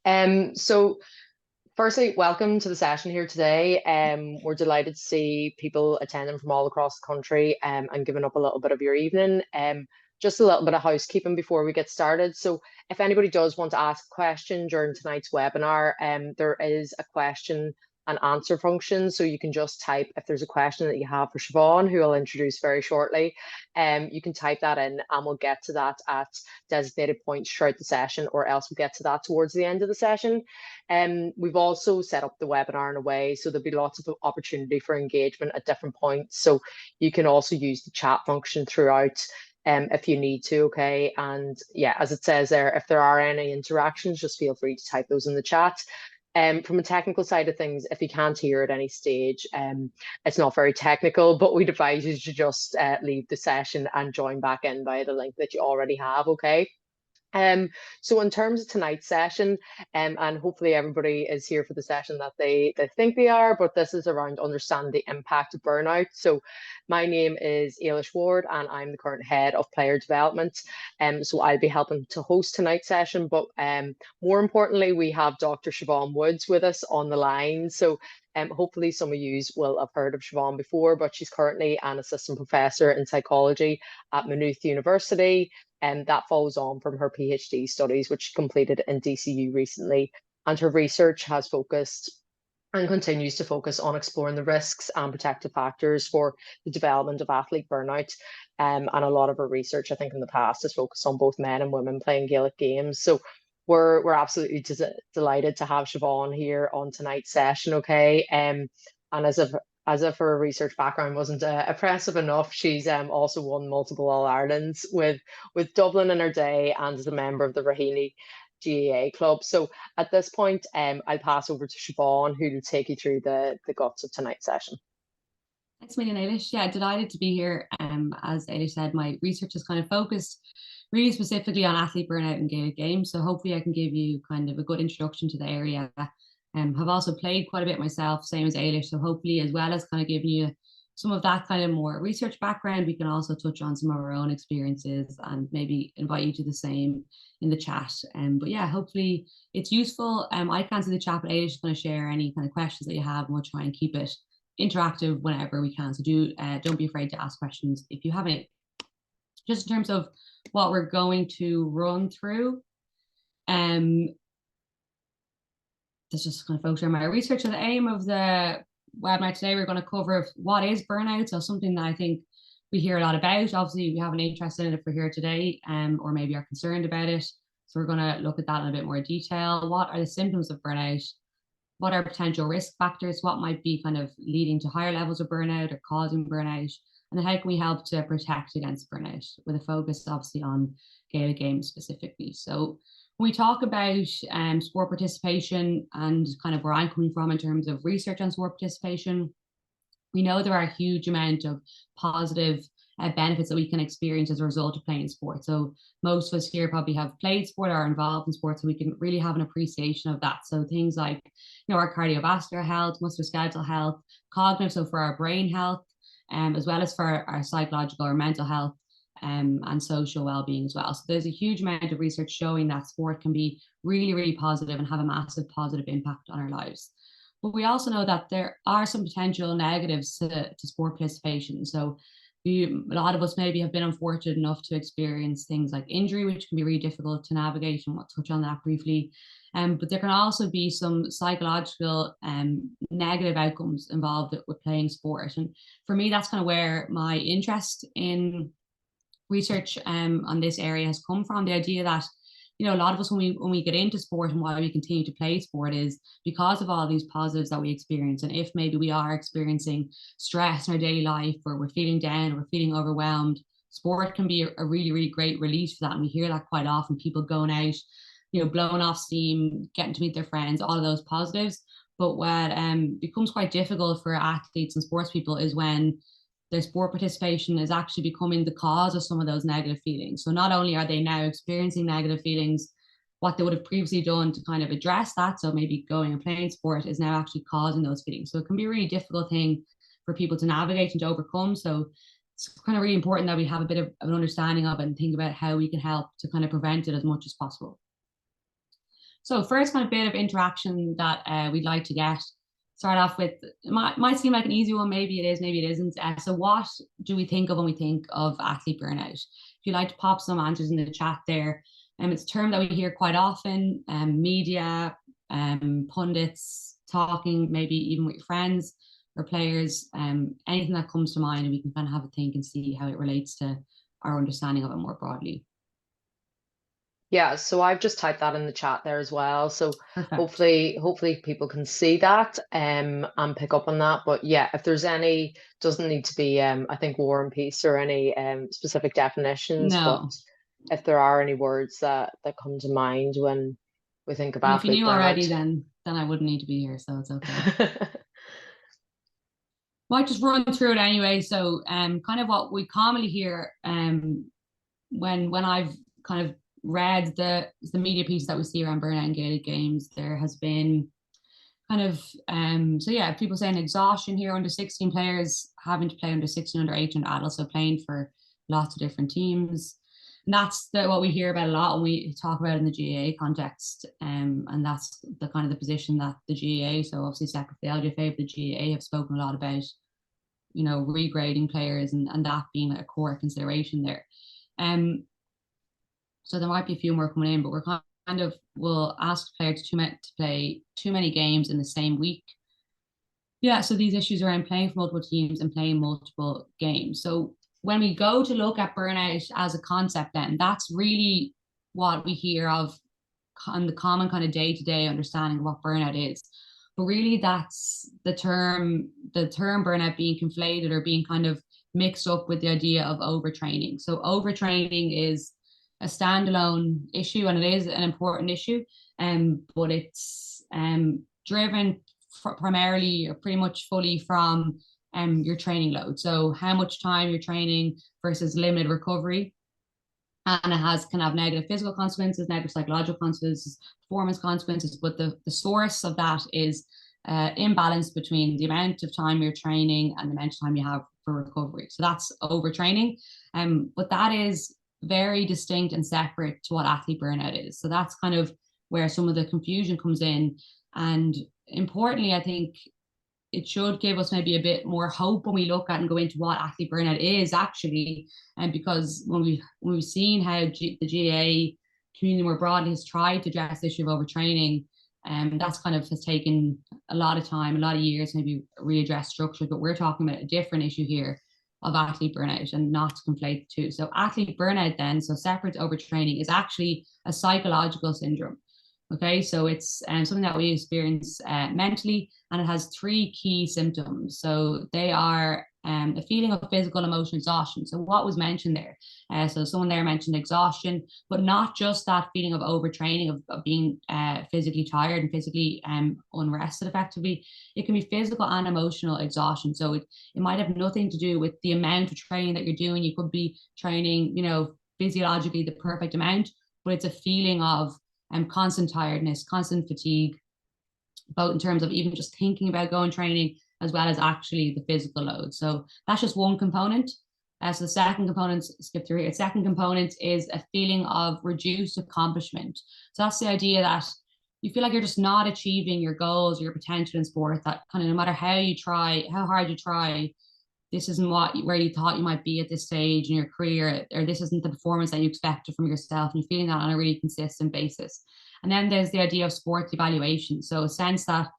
So firstly, welcome to the session here today. We're delighted to see people attending from all across the country and giving up a little bit of your evening. Just a little bit of housekeeping before we get started. So if anybody does want to ask a question during tonight's webinar, there is a question and answer function. So you can just type, if there's a question that you have for Siobhan, who I'll introduce very shortly, you can type that in and we'll get to that at designated points throughout the session, or else we'll get to that towards the end of the session. We've also set up the webinar in a way so there'll be lots of opportunity for engagement at different points. So you can also use the chat function throughout if you need to, okay? And yeah, as it says there, if there are any interactions, just feel free to type those in the chat. From a technical side of things, if you can't hear at any stage, it's not very technical, but we'd advise you to just leave the session and join back in via the link that you already have, okay? So in terms of tonight's session, and hopefully everybody is here for the session that they think they are, but this is around understanding the impact of burnout. So my name is Ailish Ward and I'm the current head of player development. So I'll be helping to host tonight's session, but more importantly, we have Dr. Siobhan Woods with us on the line. So hopefully some of you will have heard of Siobhan before, but she's currently an assistant professor in psychology at Maynooth University. And that follows on from her PhD studies, which she completed in DCU recently. And her research has focused and continues to focus on exploring the risks and protective factors for the development of athlete burnout. And a lot of her research, I think, in the past has focused on both men and women playing Gaelic games. So we're absolutely delighted to have Siobhan here on tonight's session, okay? And as if her research background wasn't oppressive enough, she's also won multiple All-Irelands with Dublin in her day and is a member of the Raheny GAA club. So at this point, I'll pass over to Siobhan, who will take you through the guts of tonight's session. Thanks a million, Ailish. Yeah, delighted to be here. As Ailish said, my research is kind of focused really specifically on athlete burnout and Gaelic games. So hopefully I can give you kind of a good introduction to the area. Have also played quite a bit myself, same as Ailish. So hopefully, as well as kind of giving you some of that kind of more research background, we can also touch on some of our own experiences and maybe invite you to the same in the chat. But yeah, hopefully it's useful. I can't see the chat, but Ailish is going to share any kind of questions that you have, and we'll try and keep it interactive whenever we can. So don't be afraid to ask questions if you have any. Just in terms of what we're going to run through, that's just kind of focus on my research. So the aim of the webinar today, we're going to cover what is burnout. So something that I think we hear a lot about. Obviously, we have an interest in it if we're here today, or maybe are concerned about it. So we're going to look at that in a bit more detail. What are the symptoms of burnout? What are potential risk factors? What might be kind of leading to higher levels of burnout or causing burnout? And how can we help to protect against burnout, with a focus obviously on Gaelic games specifically. So when we talk about sport participation and kind of where I'm coming from in terms of research on sport participation, we know there are a huge amount of positive benefits that we can experience as a result of playing sport. So most of us here probably have played sport or are involved in sport, so we can really have an appreciation of that. So things like, our cardiovascular health, musculoskeletal health, cognitive, so for our brain health, as well as for our psychological or mental health, and social well-being as well. So there's a huge amount of research showing that sport can be really, really positive and have a massive positive impact on our lives. But we also know that there are some potential negatives to sport participation. So a lot of us maybe have been unfortunate enough to experience things like injury, which can be really difficult to navigate, and we'll touch on that briefly. But there can also be some psychological negative outcomes involved with playing sport. And for me, that's kind of where my interest in research on this area has come from. The idea that, a lot of us, when we get into sport and why we continue to play sport, is because of all these positives that we experience. And if maybe we are experiencing stress in our daily life, or we're feeling down, or we're feeling overwhelmed, sport can be a really, really great release for that. And we hear that quite often, people going out, blowing off steam, getting to meet their friends, all of those positives. But what becomes quite difficult for athletes and sports people is when their sport participation is actually becoming the cause of some of those negative feelings. So not only are they now experiencing negative feelings, what they would have previously done to kind of address that, so maybe going and playing sport, is now actually causing those feelings. So it can be a really difficult thing for people to navigate and to overcome. So it's kind of really important that we have a bit of an understanding of it and think about how we can help to kind of prevent it as much as possible. So first kind of bit of interaction that we'd like to get. Start off with, might seem like an easy one, maybe it is, maybe it isn't. So what do we think of when we think of athlete burnout? If you'd like to pop some answers in the chat there. It's a term that we hear quite often, media, pundits talking, maybe even with your friends or players, anything that comes to mind, and we can kind of have a think and see how it relates to our understanding of it more broadly. Yeah, so I've just typed that in the chat there as well. So Perfect. hopefully people can see that and pick up on that. But yeah, if there's any, doesn't need to be I think war and peace or any specific definitions, but No. if there are any words that come to mind when we think of And if you athlete knew already, burnout. then I wouldn't need to be here, so it's okay. Might just run through it anyway. So kind of what we commonly hear when I've kind of read the media piece that we see around burnout and gated games, there has been kind of so yeah, people saying exhaustion here, under 16 players having to play under 16, under 18 adults, so playing for lots of different teams. And that's what we hear about a lot when we talk about it in the GAA context. And that's the kind of the position that the GAA, so obviously separate the LGFA, but the GAA have spoken a lot about, regrading players and that being a core consideration there. So there might be a few more coming in, but we're kind of will ask players to play too many games in the same week. Yeah, so these issues around playing for multiple teams and playing multiple games. So when we go to look at burnout as a concept, then that's really what we hear of on the common kind of day-to-day understanding of what burnout is. But really that's the term burnout being conflated or being kind of mixed up with the idea of overtraining. So overtraining is a standalone issue, and it is an important issue, but it's driven primarily or pretty much fully from your training load. So how much time you're training versus limited recovery. And it can have negative physical consequences, negative psychological consequences, performance consequences. But the source of that is imbalance between the amount of time you're training and the amount of time you have for recovery. So that's overtraining. But that is very distinct and separate to what athlete burnout is. So that's kind of where some of the confusion comes in. And importantly, I think it should give us maybe a bit more hope when we look at and go into what athlete burnout is actually. And because when we've seen how the GAA community more broadly has tried to address the issue of overtraining, that's kind of has taken a lot of time, a lot of years, maybe readdress structures. But we're talking about a different issue here of athlete burnout, and not to conflate the two. So athlete burnout then, so separate to overtraining, is actually a psychological syndrome. Okay, so it's something that we experience mentally, and it has three key symptoms. So they are a feeling of physical and emotional exhaustion. So what was mentioned there? So someone there mentioned exhaustion, but not just that feeling of overtraining, of being physically tired and physically unrested effectively. It can be physical and emotional exhaustion. So it might have nothing to do with the amount of training that you're doing. You could be training, physiologically the perfect amount, but it's a feeling of constant tiredness, constant fatigue, both in terms of even just thinking about going training as well as actually the physical load. So that's just one component. So the second component, skip through here. Second component is a feeling of reduced accomplishment. So that's the idea that you feel like you're just not achieving your goals or your potential in sport, that kind of no matter how you try, how hard you try, this isn't where you thought you might be at this stage in your career, or this isn't the performance that you expected from yourself, and you're feeling that on a really consistent basis. And then there's the idea of sports evaluation. So a sense that,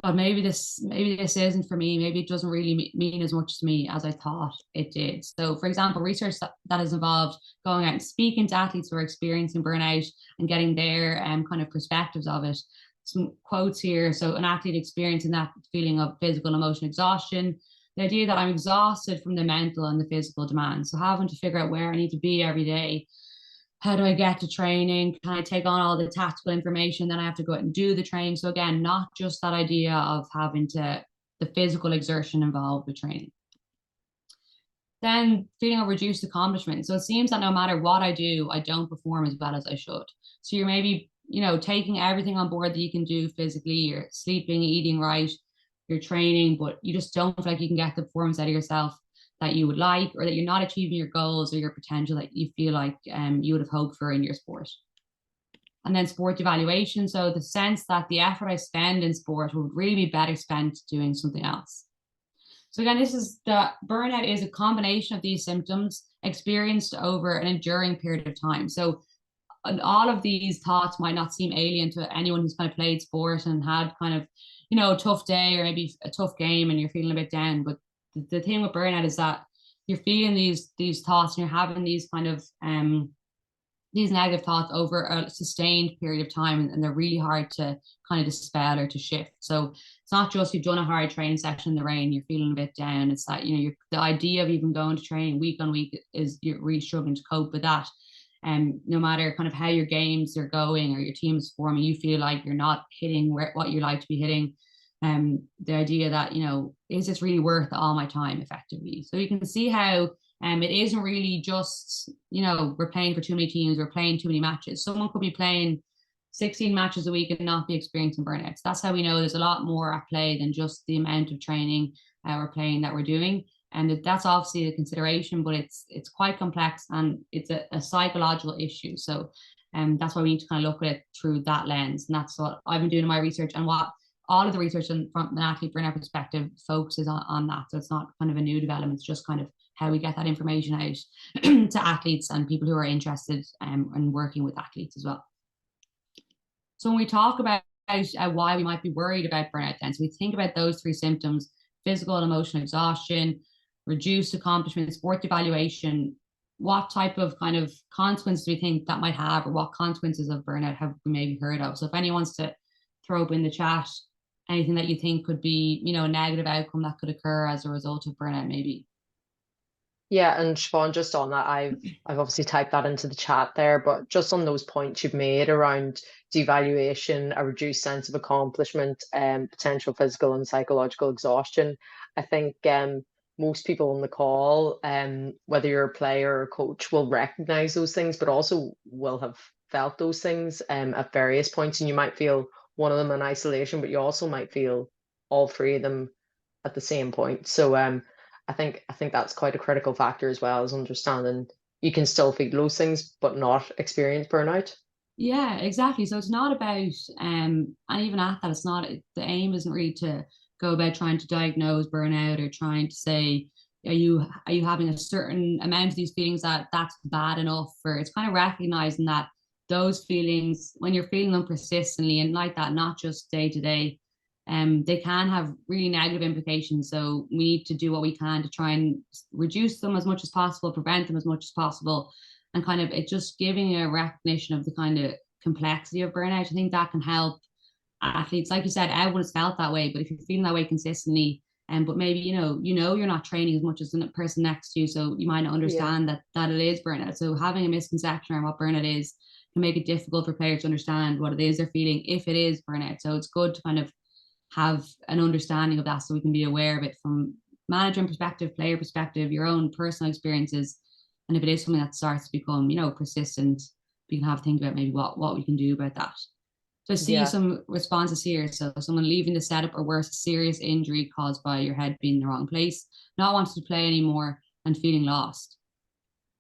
oh, maybe this isn't for me, maybe it doesn't really mean as much to me as I thought it did. So for example, research that has involved going out and speaking to athletes who are experiencing burnout and getting their kind of perspectives of it. Some quotes here. So an athlete experiencing that feeling of physical and emotional exhaustion, the idea that I'm exhausted from the mental and the physical demands. So having to figure out where I need to be every day. How do I get to training? Can I take on all the tactical information? Then I have to go out and do the training. So again, not just that idea of having the physical exertion involved with training. Then feeling of reduced accomplishment. So it seems that no matter what I do, I don't perform as well as I should. So you're maybe, taking everything on board that you can do physically, you're sleeping, eating right, you're training, but you just don't feel like you can get the performance out of yourself that you would like, or that you're not achieving your goals or your potential that you feel like you would have hoped for in your sport. And then sport evaluation. So the sense that the effort I spend in sport would really be better spent doing something else. So again, this is the burnout is a combination of these symptoms experienced over an enduring period of time. So all of these thoughts might not seem alien to anyone who's kind of played sport and had kind of, a tough day or maybe a tough game and you're feeling a bit down. But the thing with burnout is that you're feeling these thoughts and you're having these kind of these negative thoughts over a sustained period of time, and they're really hard to kind of dispel or to shift. So it's not just you've done a hard training session in the rain, you're feeling a bit down. It's that, the idea of even going to training week on week is you're really struggling to cope with that. And no matter kind of how your games are going or your team is forming, you feel like you're not hitting what you like to be hitting. The idea that, is this really worth all my time effectively? So you can see how it isn't really just, we're playing for too many teams, we're playing too many matches. Someone could be playing 16 matches a week and not be experiencing burnouts. That's how we know there's a lot more at play than just the amount of training or playing that we're doing. And that's obviously a consideration, but it's quite complex and it's a psychological issue. So that's why we need to kind of look at it through that lens. And that's what I've been doing in my research, and what all of the research from an athlete burnout perspective focuses on that. So it's not kind of a new development, it's just kind of how we get that information out to athletes and people who are interested in working with athletes as well. So when we talk about why we might be worried about burnout, then, so we think about those three symptoms: physical and emotional exhaustion, reduced accomplishment, sport evaluation. What type of kind of consequences do we think that might have, or what consequences of burnout have we maybe heard of? So if anyone wants to throw up in the chat anything that you think could be, a negative outcome that could occur as a result of burnout, maybe. Yeah, and Siobhan, just on that, I've obviously typed that into the chat there, but just on those points you've made around devaluation, a reduced sense of accomplishment, potential physical and psychological exhaustion, I think most people on the call, whether you're a player or a coach, will recognize those things, but also will have felt those things at various points, and you might feel one of them in isolation, but you also might feel all three of them at the same point. So I think that's quite a critical factor, as well as understanding you can still feel those things but not experience burnout. Yeah, exactly. So it's not about and even at that, it's not, the aim isn't really to go about trying to diagnose burnout or trying to say, are you having a certain amount of these feelings that's bad enough? Or it's kind of recognizing that those feelings, when you're feeling them persistently and like that, not just day to day, they can have really negative implications. So we need to do what we can to try and reduce them as much as possible, prevent them as much as possible, and kind of it just giving a recognition of the kind of complexity of burnout. I think that can help athletes. Like you said, everyone has felt that way, but if you're feeling that way consistently, but maybe you're not training as much as the person next to you, so you might not Yeah. understand that it is burnout. So having a misconception around what burnout is can make it difficult for players to understand what it is they're feeling if it is burnout. So it's good to kind of have an understanding of that so we can be aware of it from management perspective, player perspective, your own personal experiences. And if it is something that starts to become, persistent, we can have to think about maybe what we can do about that. So I see Yeah. some responses here. So someone leaving the setup, or worse, a serious injury caused by your head being in the wrong place, not wanting to play anymore and feeling lost.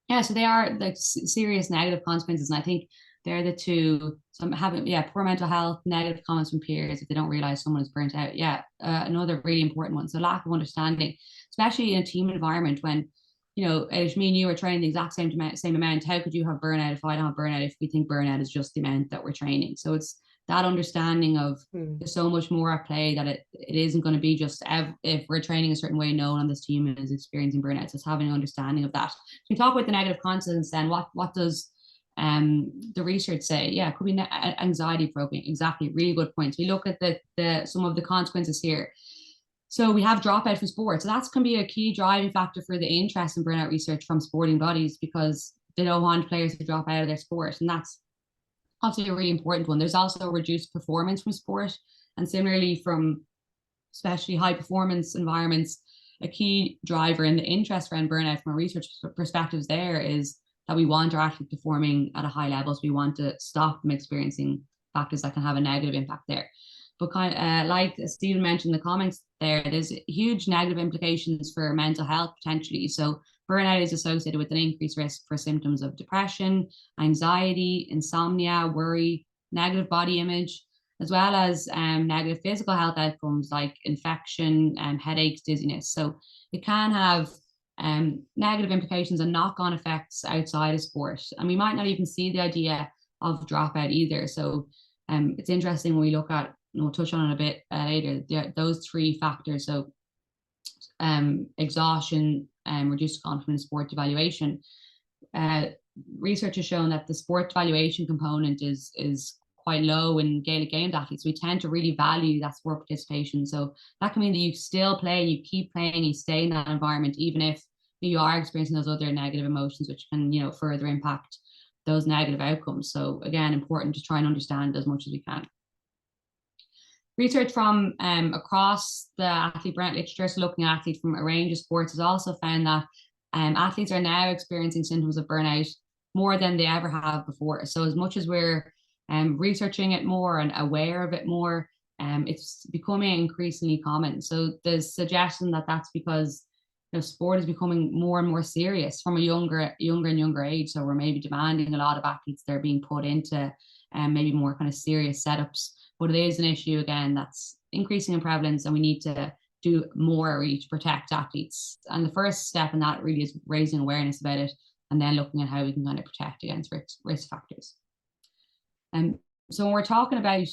Yeah, so they are like serious negative consequences. And I think they're the two. So having, poor mental health, negative comments from peers if they don't realize someone is burnt out. Yeah, another really important one. So lack of understanding, especially in a team environment when, if me and you are training the exact same amount, how could you have burnout if I don't have burnout, if we think burnout is just the amount that we're training? So it's that understanding of Mm. there's so much more at play, that it isn't going to be just if we're training a certain way, no one on this team is experiencing burnout. So it's having an understanding of that. So we talk about the negative consequences, then what does the research say? Yeah, it could be anxiety provoking. Exactly, really good points. We look at the some of the consequences here. So we have dropout from sport. So that can be a key driving factor for the interest in burnout research from sporting bodies, because they don't want players to drop out of their sport. And that's obviously a really important one. There's also reduced performance from sport. And similarly, from especially high performance environments, a key driver in the interest around burnout from a research perspective there is that we want our athletes performing at a high level. So we want to stop them experiencing factors that can have a negative impact there. But kind of like Stephen mentioned in the comments there, there's huge negative implications for mental health potentially. So burnout is associated with an increased risk for symptoms of depression, anxiety, insomnia, worry, negative body image, as well as negative physical health outcomes like infection, headaches, dizziness. So it can have negative implications and knock-on effects outside of sport. And we might not even see the idea of dropout either. So it's interesting when we look at, we'll touch on it a bit later, those three factors. So exhaustion, reduced confidence, sport evaluation. Research has shown that the sport evaluation component is quite low in Gaelic Games athletes. We tend to really value that sport participation. So that can mean that you still play, you keep playing, you stay in that environment, even if you are experiencing those other negative emotions, which can, further impact those negative outcomes. So again, important to try and understand as much as we can. Research from across the athlete burnout literature, so looking at athletes from a range of sports, has also found that athletes are now experiencing symptoms of burnout more than they ever have before. So as much as we're researching it more and aware of it more, it's becoming increasingly common. So there's suggestion that that's because sport is becoming more and more serious from a younger and younger age. So we're maybe demanding a lot of athletes that are being put into maybe more kind of serious setups. But it is an issue, again, that's increasing in prevalence, and we need to do more really to protect athletes. And the first step in that really is raising awareness about it, and then looking at how we can kind of protect against risk factors. So when we're talking about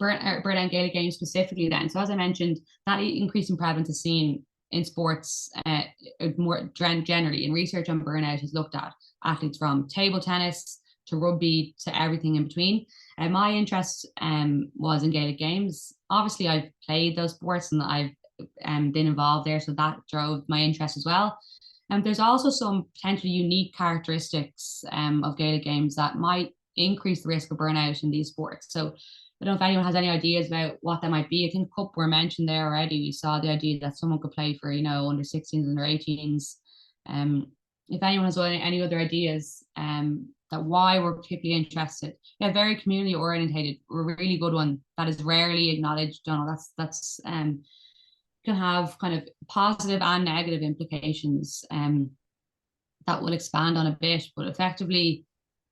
burnout Gaelic Games specifically then, so as I mentioned, that increase in prevalence is seen in sports more generally. And research on burnout has looked at athletes from table tennis to rugby to everything in between. My interest was in Gaelic Games. Obviously, I've played those sports and I've been involved there, so that drove my interest as well. And there's also some potentially unique characteristics of Gaelic Games that might increase the risk of burnout in these sports. So I don't know if anyone has any ideas about what that might be. I think a couple were mentioned there already. We saw the idea that someone could play for, under 16s, under 18s. If anyone has any other ideas that why we're particularly interested. Yeah, very community orientated. A really good one that is rarely acknowledged. That's can have kind of positive and negative implications that we'll expand on a bit. But effectively,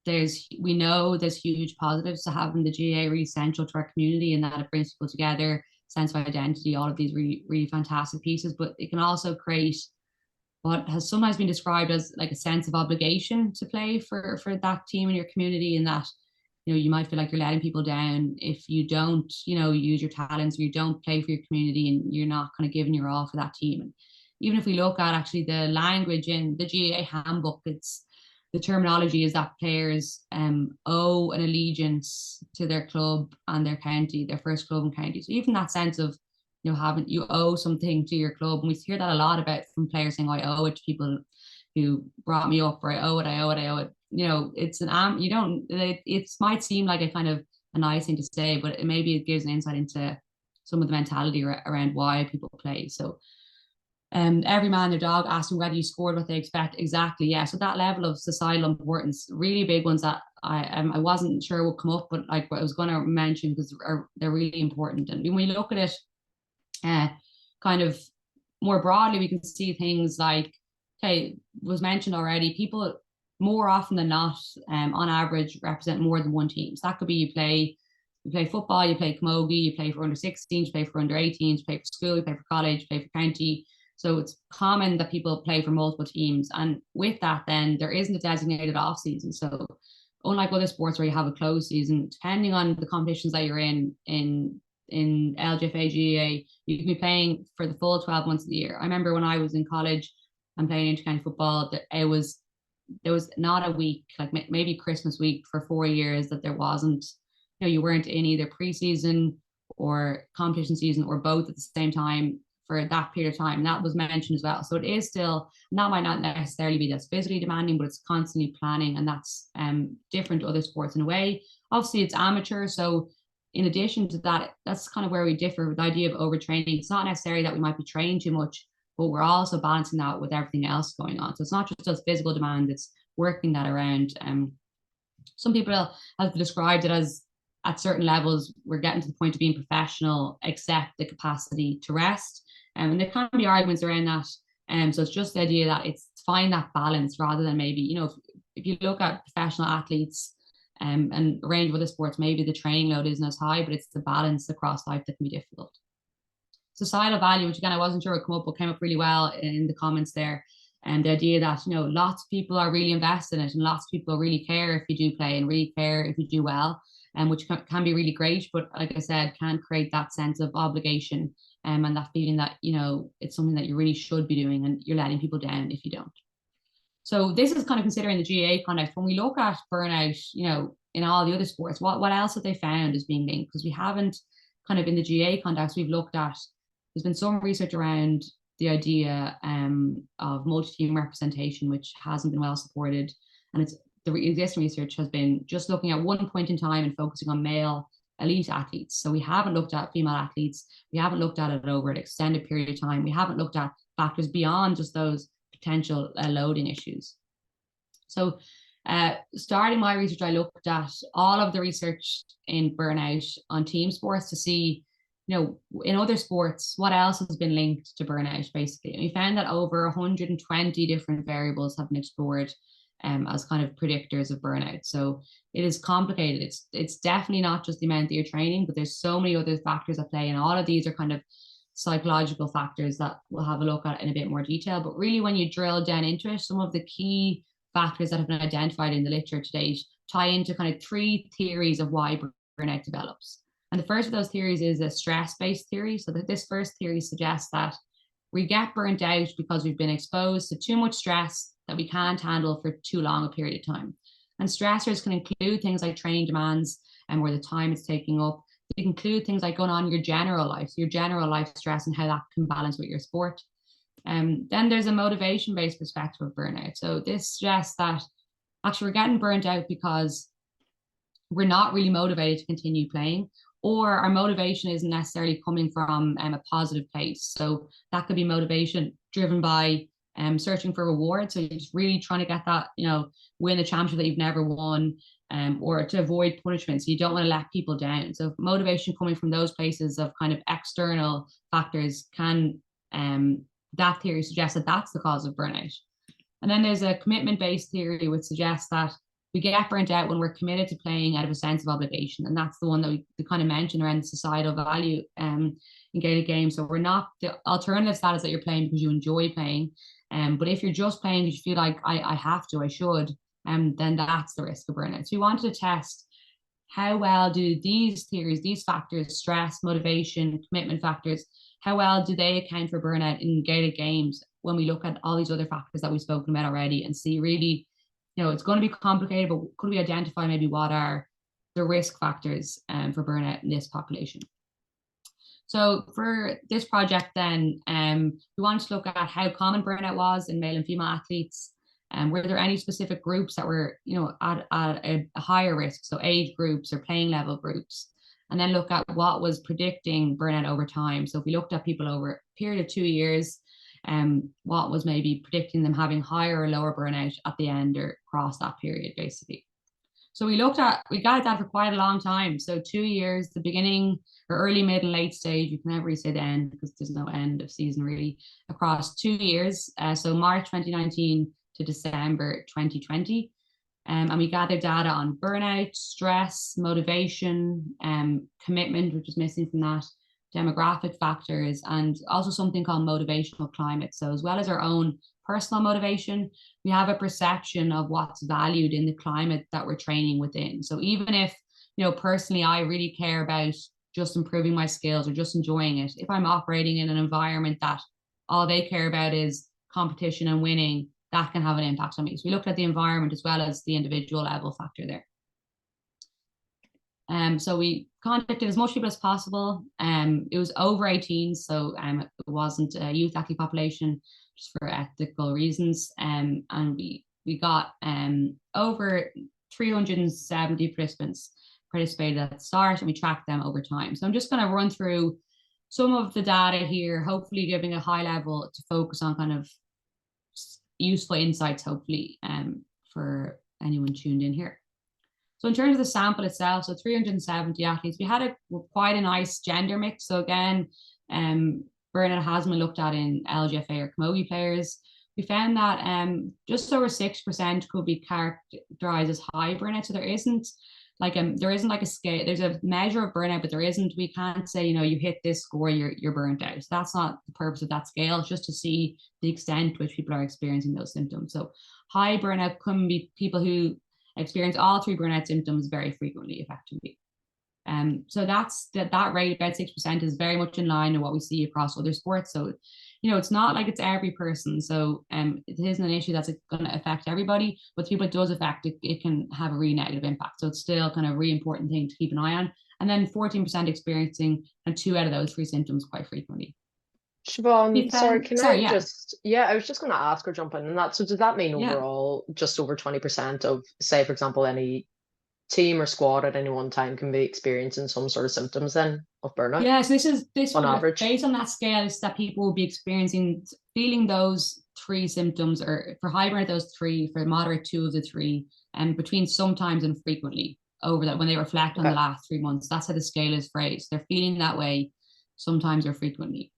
we know there's huge positives to having the GAA really central to our community, and that it brings people together, sense of identity, all of these really, really fantastic pieces. But it can also create what has sometimes been described as like a sense of obligation to play for that team in your community, and that you might feel like you're letting people down if you don't use your talents, or you don't play for your community, and you're not kind of giving your all for that team. And even if we look at actually the language in the GAA handbook, the terminology is that players owe an allegiance to their club and their county, their first club and county. So even that sense of you owe something to your club, and we hear that a lot about from players saying, I owe it to people who brought me up, or I owe it. It's it might seem like a kind of a nice thing to say, but maybe it gives an insight into some of the mentality around why people play. So every man their dog, asking whether you scored what they expect. Exactly, yeah. So that level of societal importance, really big ones that I wasn't sure would come up, but like what I was going to mention, because they're really important. And when we look at it kind of more broadly, we can see things like, okay, was mentioned already, people more often than not, on average, represent more than one team. So that could be you play football, you play camogie, you play for under 16s, you play for under 18s, you play for school, you play for college, you play for county. So it's common that people play for multiple teams. And with that, then there isn't a designated off season. So unlike other sports where you have a closed season, depending on the competitions that you're in LGFA, GAA, you can be playing for the full 12 months of the year. I remember when I was in college and playing intercounty football, there was not a week, like maybe Christmas week for 4 years, that there wasn't, you weren't in either preseason or competition season or both at the same time for that period of time. And that was mentioned as well. So it is still, and that might not necessarily be that's physically demanding, but it's constantly planning, and that's different to other sports in a way. Obviously, it's amateur, so in addition to that, that's kind of where we differ with the idea of overtraining. It's not necessarily that we might be trained too much, but we're also balancing that with everything else going on. So it's not just those physical demand, it's working that around. Some people have described it as, at certain levels, we're getting to the point of being professional, except the capacity to rest. And there can be arguments around that. So it's just the idea that it's find that balance rather than maybe, if you look at professional athletes, And a range of other sports, maybe the training load isn't as high, but it's the balance across life that can be difficult. Societal value, which again, I wasn't sure would come up, but came up really well in the comments there. And the idea that, lots of people are really invested in it and lots of people really care if you do play and really care if you do well, and which can be really great. But like I said, can create that sense of obligation and that feeling that, it's something that you really should be doing and you're letting people down if you don't. So this is kind of considering the GAA context. When we look at burnout, in all the other sports, what else have they found is being linked? Because we haven't kind of in the GAA context, we've looked at, there's been some research around the idea of multi-team representation, which hasn't been well supported. And the existing research has been just looking at one point in time and focusing on male elite athletes. So we haven't looked at female athletes. We haven't looked at it over an extended period of time. We haven't looked at factors beyond just those potential loading issues. So starting my research, I looked at all of the research in burnout on team sports to see, in other sports, what else has been linked to burnout, basically. And we found that over 120 different variables have been explored as kind of predictors of burnout. So it is complicated. It's definitely not just the amount that you're training, but there's so many other factors at play. And all of these are kind of psychological factors that we'll have a look at in a bit more detail. But really, when you drill down into it, some of the key factors that have been identified in the literature to date tie into kind of three theories of why burnout develops. And the first of those theories is a stress-based theory. So that this first theory suggests that we get burnt out because we've been exposed to too much stress that we can't handle for too long a period of time. And stressors can include things like training demands and where the time it's taking up. It can include things like going on in your general life, so your general life stress and how that can balance with your sport. Then there's a motivation-based perspective of burnout. So this suggests that actually we're getting burnt out because we're not really motivated to continue playing, or our motivation isn't necessarily coming from a positive place. So that could be motivation driven by searching for reward. So you're just really trying to get that, win a championship that you've never won, or to avoid punishment. So you don't want to let people down. So motivation coming from those places of kind of external factors can, that theory suggests that that's the cause of burnout. And then there's a commitment-based theory which suggests that we get burnt out when we're committed to playing out of a sense of obligation. And that's the one that we kind of mentioned around the societal value in Gaelic games. So we're not, the alternative status that you're playing because you enjoy playing. But if you're just playing because you feel like I have to, I should, then that's the risk of burnout. So we wanted to test how well do these theories, these factors, stress, motivation, commitment factors, how well do they account for burnout in Gaelic games when we look at all these other factors that we've spoken about already and see really, it's going to be complicated, but could we identify maybe what are the risk factors for burnout in this population? So for this project then, we wanted to look at how common burnout was in male and female athletes. Were there any specific groups that were, at a higher risk, so age groups or playing level groups? And then look at what was predicting burnout over time. So if we looked at people over a period of 2 years, what was maybe predicting them having higher or lower burnout at the end or across that period, basically. So we got that for quite a long time. So 2 years, the beginning or early, mid, and late stage. You can never really say the end because there's no end of season really across 2 years. So March 2019 to December 2020. And we gathered data on burnout, stress, motivation, commitment, which is missing from that, demographic factors, and also something called motivational climate. So as well as our own personal motivation, we have a perception of what's valued in the climate that we're training within. So even if, personally, I really care about just improving my skills or just enjoying it, if I'm operating in an environment that all they care about is competition and winning, that can have an impact on me. So we looked at the environment as well as the individual level factor there. So we contacted as much people as possible. It was over 18, so it wasn't a youth athlete population, just for ethical reasons. And we got over 370 participants participated at the start, and we tracked them over time. So I'm just going to run through some of the data here, hopefully giving a high level to focus on kind of useful insights, hopefully, for anyone tuned in here. So in terms of the sample itself, so 370 athletes, we had quite a nice gender mix. So again, burnout has been looked at in LGFA or camogie players. we found that just over 6% could be characterized as high burnout. So there isn't like a scale. There's a measure of burnout, but there isn't. We can't say, you hit this score, you're burnt out. So that's not the purpose of that scale. It's just to see the extent to which people are experiencing those symptoms. So high burnout can be people who experience all three burnout symptoms very frequently, effectively. So that rate, about 6%, is very much in line with what we see across other sports. So, it's not like it's every person. So it isn't an issue that's going to affect everybody, but people it does affect, it can have a really negative impact. So it's still kind of a really important thing to keep an eye on. And then 14% experiencing 2 out of those 3 symptoms quite frequently. Siobhan, sorry, Yeah. I was just going to ask or jump in on that. So does that mean overall just over 20% of, say, for example, any team or squad at any one time can be experiencing some sort of symptoms then of burnout? Yeah, so this on average, based on that scale, is that people will be feeling those 3 symptoms, or for high burnout those 3, for moderate 2 of the 3, and between sometimes and frequently over that when they reflect on the last 3 months. That's how the scale is phrased. They're feeling that way sometimes or frequently.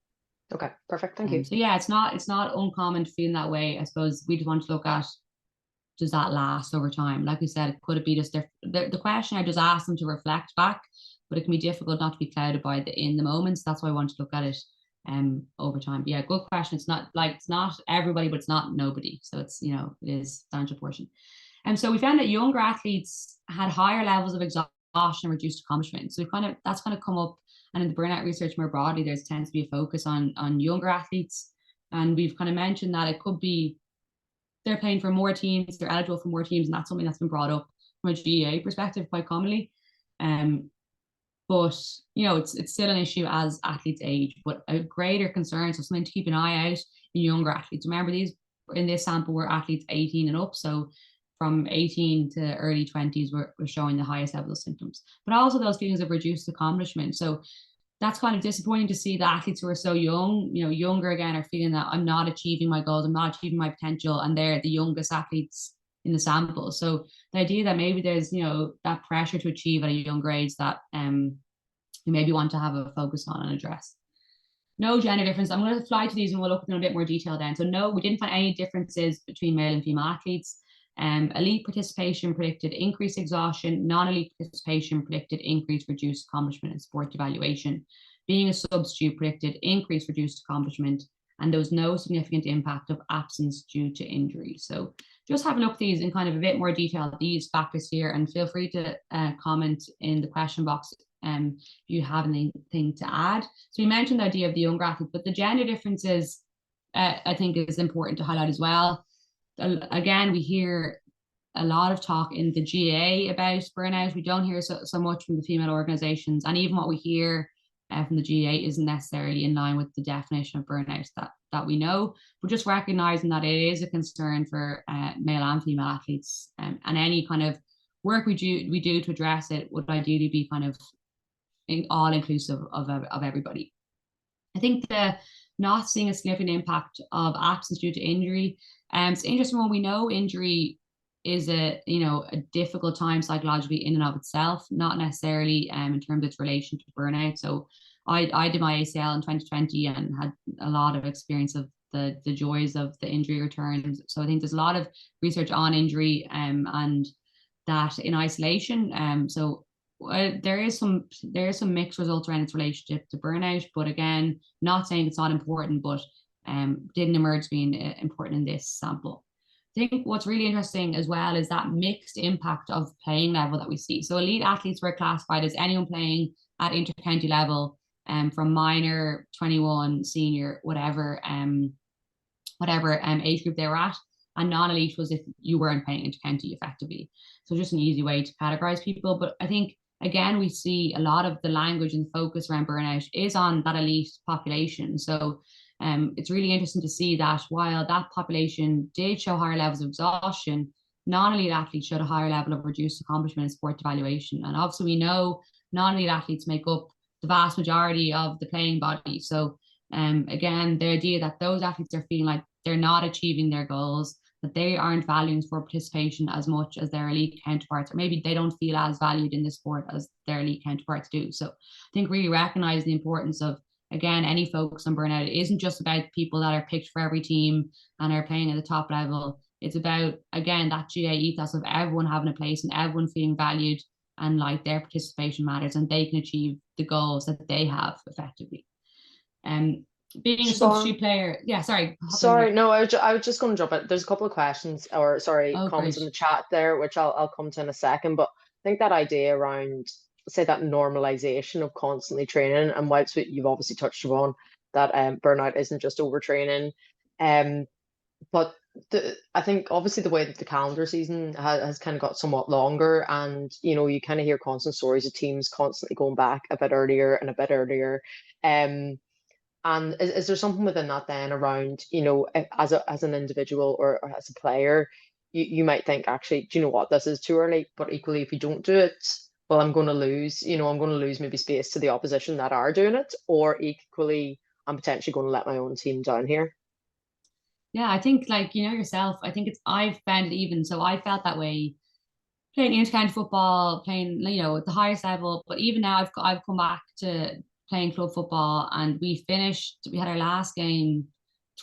Okay, perfect. Thank you. So yeah, it's not uncommon to feel that way. I suppose we just want to look at, does that last over time? Like we said, could it be just the question I just asked them to reflect back, but it can be difficult not to be clouded by in the moments. That's why I want to look at it over time. But yeah, good question. It's not everybody, but it's not nobody. So it's, it is a substantial portion. And so we found that younger athletes had higher levels of exhaustion and reduced accomplishment. So that's kind of come up. And in the burnout research more broadly, there tends to be a focus on younger athletes. And we've kind of mentioned that it could be they're playing for more teams, they're eligible for more teams, and that's something that's been brought up from a GAA perspective quite commonly. But it's still an issue as athletes age. But a greater concern, so something to keep an eye out in younger athletes. Remember, these in this sample were athletes 18 and up, so from 18 to early 20s were showing the highest level of symptoms. But also those feelings of reduced accomplishment. So that's kind of disappointing to see the athletes who are so young, younger again, are feeling that I'm not achieving my goals, I'm not achieving my potential, and they're the youngest athletes in the sample. So the idea that maybe there's, that pressure to achieve at a younger age that you maybe want to have a focus on and address. No gender difference. I'm going to fly to these and we'll look at them in a bit more detail then. So no, we didn't find any differences between male and female athletes. Elite participation predicted increased exhaustion. Non-elite participation predicted increased reduced accomplishment in sport evaluation. Being a substitute predicted increased reduced accomplishment, and there was no significant impact of absence due to injury. So just have a look at these in kind of a bit more detail, these factors here, and feel free to comment in the question box if you have anything to add. So we mentioned the idea of the younger athlete, but the gender differences I think is important to highlight as well. Again, we hear a lot of talk in the GAA about burnout. We don't hear so much from the female organizations, and even what we hear from the GAA isn't necessarily in line with the definition of burnout that we know. But just recognizing that it is a concern for male and female athletes, and any kind of work we do to address it would ideally be kind of all inclusive of everybody. I think the not seeing a significant impact of absence due to injury. It's interesting when we know injury is a difficult time psychologically in and of itself, not necessarily in terms of its relation to burnout. So I did my ACL in 2020 and had a lot of experience of the joys of the injury returns. So I think there's a lot of research on injury and that in isolation. So there is some mixed results around its relationship to burnout, but again, not saying it's not important, but didn't emerge being important in this sample. I think what's really interesting as well is that mixed impact of playing level that we see. So elite athletes were classified as anyone playing at intercounty level, from minor, 21, senior, whatever age group they were at. And non-elite was if you weren't playing intercounty effectively. So just an easy way to categorize people. But I think, again, we see a lot of the language and focus around burnout is on that elite population. So it's really interesting to see that while that population did show higher levels of exhaustion, non-elite athletes showed a higher level of reduced accomplishment in sport evaluation. And obviously we know non-elite athletes make up the vast majority of the playing body. So again, the idea that those athletes are feeling like they're not achieving their goals, that they aren't valuing sport participation as much as their elite counterparts, or maybe they don't feel as valued in the sport as their elite counterparts do. So I think really recognizing the importance of again, any focus on burnout, it isn't just about people that are picked for every team and are playing at the top level. It's about, again, that GA ethos of everyone having a place and everyone feeling valued and like their participation matters and they can achieve the goals that they have effectively. Um, Being a Siobhan, substitute player, yeah, sorry, hop in sorry, there. no, I was just going to jump in. There's a couple of questions or sorry, Oh, comments great. in the chat there, which I'll come to in a second. But I think that idea around, say, that normalization of constantly training, and whilst you've obviously touched upon that burnout isn't just overtraining, um, but I think obviously the way that the calendar season has kind of got somewhat longer, and you kind of hear constant stories of teams constantly going back a bit earlier and a bit earlier. Um, and is there something within that then around, as an individual or as a player, you might think, actually, do you know what, this is too early, but equally, if you don't do it, well, I'm going to lose, I'm going to lose maybe space to the opposition that are doing it, or equally, I'm potentially going to let my own team down here. Yeah, I think like yourself, I think I've found it even so I felt that way playing intercounty football, playing at the highest level. But even now, I've come back to playing club football, and we finished. We had our last game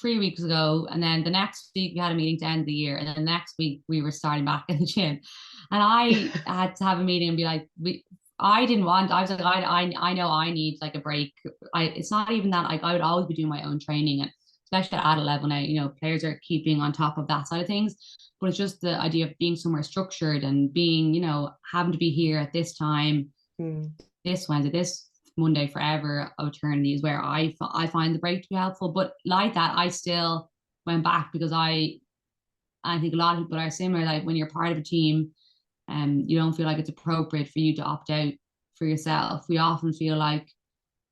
3 weeks ago, and then the next week we had a meeting to end the year, and then the next week we were starting back in the gym, and I had to have a meeting and be like, we. I didn't want. I was like, I know I need like a break. It's not even that. Like I would always be doing my own training, and especially at a level now, players are keeping on top of that side of things. But it's just the idea of being somewhere structured and being, having to be here at this time, Mm. this Wednesday, this Monday, forever of eternity is where I find the break to be helpful. But like that, I still went back because I think a lot of people are similar. Like when you're part of a team, you don't feel like it's appropriate for you to opt out for yourself. We often feel like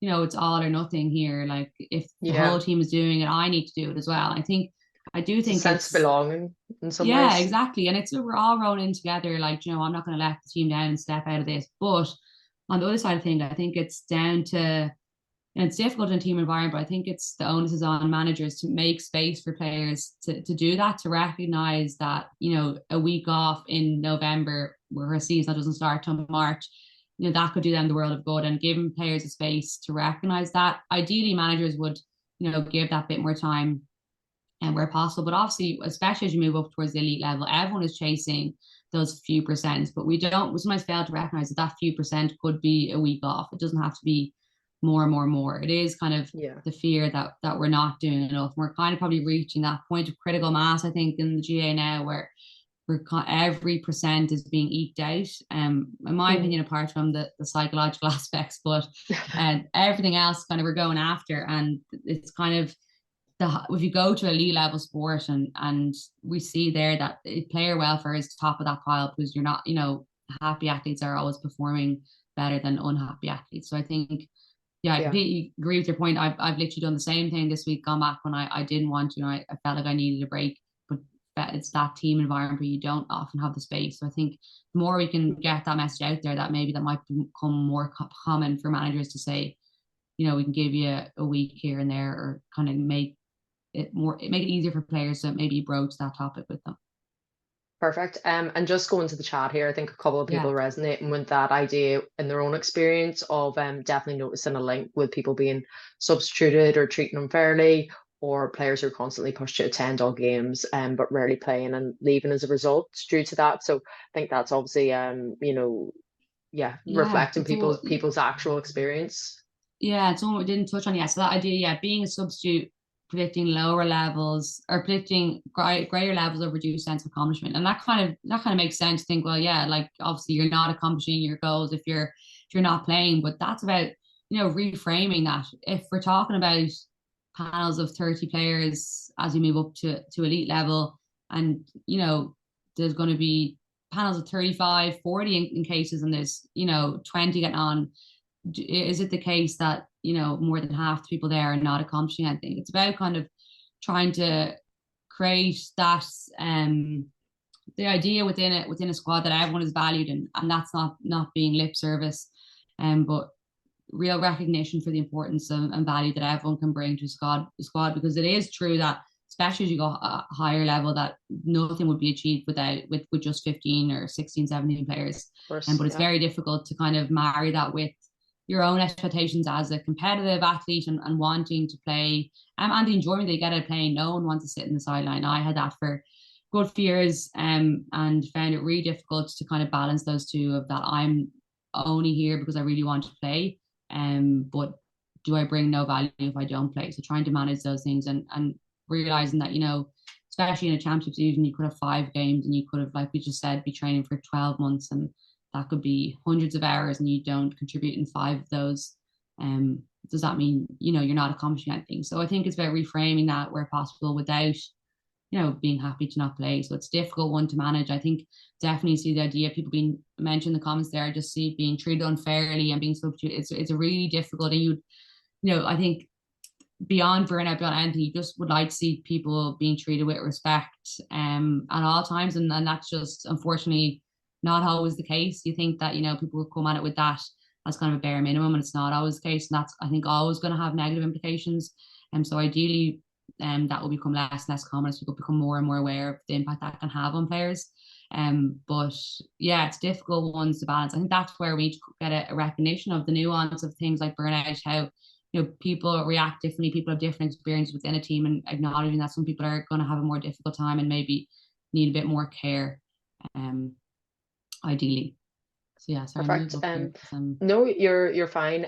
it's all or nothing here. Like if the whole Yeah, team is doing it, I need to do it as well. I do it's a think sense of it's belonging in some yeah, ways. exactly. And it's we're all rolling in together. Like, I'm not going to let the team down and step out of this. But on the other side of things, I think it's down to, it's difficult in a team environment, but I think it's the onus is on managers to make space for players to do that, to recognize that, a week off in November where a season that doesn't start till March, that could do them the world of good and giving players a space to recognize that. Ideally, managers would, give that bit more time and where possible. But obviously, especially as you move up towards the elite level, everyone is chasing those few percent. But we sometimes fail to recognize that that few percent could be a week off. It doesn't have to be more and more and more. It is kind of Yeah. the fear that we're not doing enough. We're kind of probably reaching that point of critical mass, I think, in the GA now where every percent is being eked out. In my Mm. opinion, apart from the psychological aspects, but everything else kind of we're going after, and it's kind of if you go to elite level sport and we see there that player welfare is top of that pile because you're not, happy athletes are always performing better than unhappy athletes. So I think, yeah, I Yeah. completely agree with your point. I've literally done the same thing this week, gone back when I didn't want to, I felt like I needed a break, but it's that team environment where you don't often have the space. So I think the more we can get that message out there, that maybe that might become more common for managers to say, we can give you a week here and there, or kind of make it easier for players to maybe broach that topic with them. Perfect. And just going to the chat here, I think a couple of Yeah. people resonating with that idea in their own experience of definitely noticing a link with people being substituted or treating unfairly, or players who are constantly pushed to attend all games but rarely playing and leaving as a result due to that. So I think that's obviously yeah, Yeah. reflecting people's actual experience. Yeah, it's one we didn't touch on yet. So that idea, yeah, being a substitute, predicting lower levels or predicting greater levels of reduced sense of accomplishment, and that kind of makes sense. To think, well, yeah, like obviously you're not accomplishing your goals if you're not playing, but that's about reframing that. If we're talking about panels of 30 players as we move up to elite level, and there's going to be panels of 35, 40 in cases, and there's 20 getting on. Is it the case that more than half the people there are not accomplishing anything? It's about kind of trying to create that the idea within a squad that everyone is valued, and that's not being lip service, but real recognition for the importance and value that everyone can bring to a squad, because it is true that especially as you go a higher level, that nothing would be achieved with just 15 or 16, 17 players. Of course, But it's yeah. very difficult to kind of marry that with your own expectations as a competitive athlete and wanting to play, and the enjoyment they get out of playing. No one wants to sit in the sideline. I had that for good few years, and found it really difficult to kind of balance those two, of that I'm only here because I really want to play, but do I bring no value if I don't play? So trying to manage those things, and realizing that, especially in a championship season, you could have 5 games, and you could have, like we just said, be training for 12 months, and that could be hundreds of hours, and you don't contribute in 5 of those. Does that mean, you're not accomplishing anything? So I think it's about reframing that where possible without, being happy to not play. So it's a difficult one to manage. I think definitely see the idea of people being mentioned in the comments there. I just see being treated unfairly and being substituted. It's a really difficult, and I think beyond burnout, beyond anything, you just would like to see people being treated with respect, at all times. And that's just unfortunately not always the case. You think that, people will come at it with that as kind of a bare minimum, and it's not always the case. And that's, I think, always going to have negative implications. And so ideally, that will become less and less common as people become more and more aware of the impact that can have on players. But yeah, it's difficult ones to balance. I think that's where we get a recognition of the nuance of things like burnout, how people react differently, people have different experiences within a team, and acknowledging that some people are going to have a more difficult time and maybe need a bit more care, ideally. So yeah, sorry, Perfect. here, No, you're fine.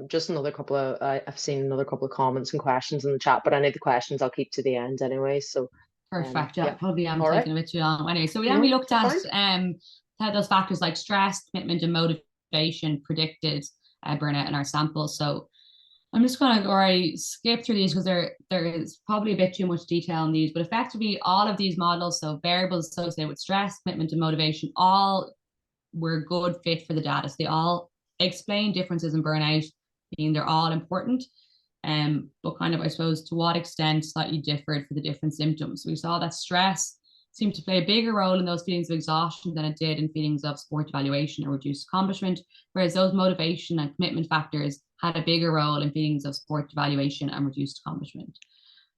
Just another couple of I've seen another couple of comments and questions in the chat, but any of the questions I'll keep to the end anyway. So perfect. Yeah, yeah. probably I'm All right. taking a bit too long. Anyway, so then we No, looked at fine. how those factors like stress, commitment, and motivation predicted burnout in our sample. So I'm just going to already skip through these because there is probably a bit too much detail in these, but effectively all of these models, so variables associated with stress, commitment, and motivation, all were a good fit for the data. So they all explain differences in burnout, meaning they're all important. But kind of, I suppose, to what extent slightly differed for the different symptoms. So we saw that stress seemed to play a bigger role in those feelings of exhaustion than it did in feelings of sport evaluation or reduced accomplishment, whereas those motivation and commitment factors had a bigger role in feelings of sport evaluation and reduced accomplishment.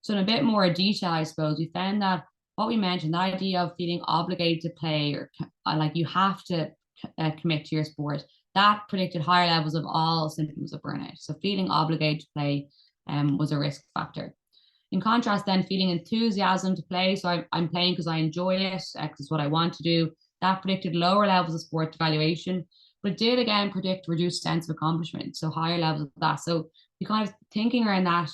So in a bit more detail, I suppose, we found that what we mentioned, the idea of feeling obligated to play, or like you have to commit to your sport, that predicted higher levels of all symptoms of burnout. So feeling obligated to play was a risk factor. In contrast, then feeling enthusiasm to play, so I'm playing because I enjoy it, because it's what I want to do, that predicted lower levels of sport evaluation, but it did again predict reduced sense of accomplishment, so higher levels of that. So you kind of thinking around that,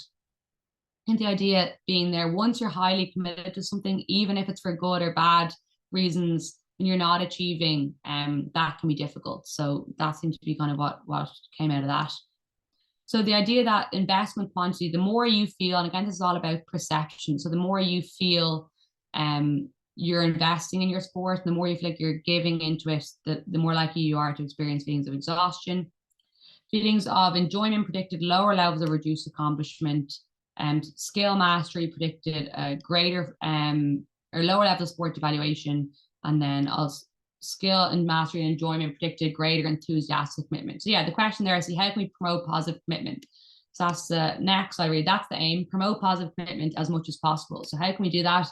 and the idea being there, once you're highly committed to something, even if it's for good or bad reasons, when you're not achieving, that can be difficult. So that seems to be kind of what came out of that. So the idea that investment quantity, the more you feel, and again, this is all about perception. So the more you feel you're investing in your sport, the more you feel like you're giving into it, the more likely you are to experience feelings of exhaustion. Feelings of enjoyment predicted lower levels of reduced accomplishment, and skill mastery predicted a greater or lower level of sport evaluation, and then also skill and mastery and enjoyment predicted greater enthusiastic commitment. So yeah, the question there is, how can we promote positive commitment? So that's the next I read, that's the aim, promote positive commitment as much as possible. So how can we do that?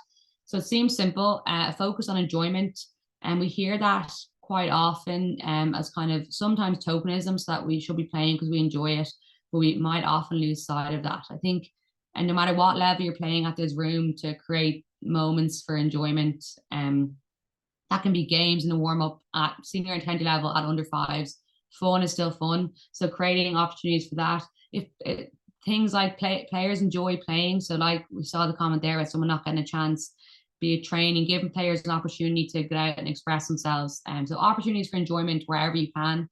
So it seems simple, focus on enjoyment. And we hear that quite often as kind of sometimes tokenism, so that we should be playing because we enjoy it, but we might often lose sight of that. I think, and no matter what level you're playing at, there's room to create moments for enjoyment. That can be games in the warm up at senior intensity level at under fives. Fun is still fun. So creating opportunities for that. If things like players enjoy playing, so like we saw the comment there about someone not getting a chance, be it training, giving players an opportunity to get out and express themselves. So opportunities for enjoyment wherever you can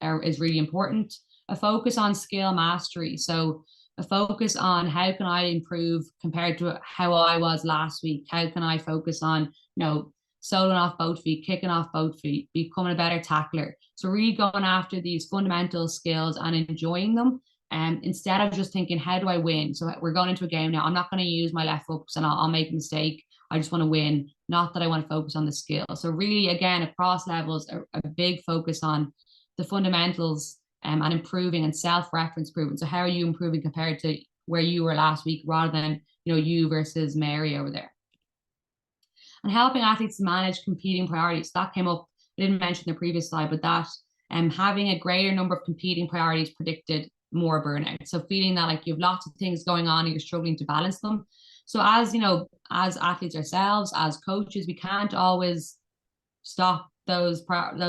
is really important. A focus on skill mastery. So a focus on how can I improve compared to how I was last week? How can I focus on, soloing off both feet, kicking off both feet, becoming a better tackler. So really going after these fundamental skills and enjoying them. Instead of just thinking, how do I win? So we're going into a game now. I'm not going to use my left foot and I'll make a mistake. I just want to win, not that I want to focus on the skill. So really, again, across levels, a big focus on the fundamentals and improving and self-reference improvement. So how are you improving compared to where you were last week, rather than, you versus Mary over there? And helping athletes to manage competing priorities. That came up, I didn't mention the previous slide, but that Having a greater number of competing priorities predicted more burnout. So feeling that like you have lots of things going on and you're struggling to balance them. So as you know, as athletes ourselves, as coaches, we can't always stop those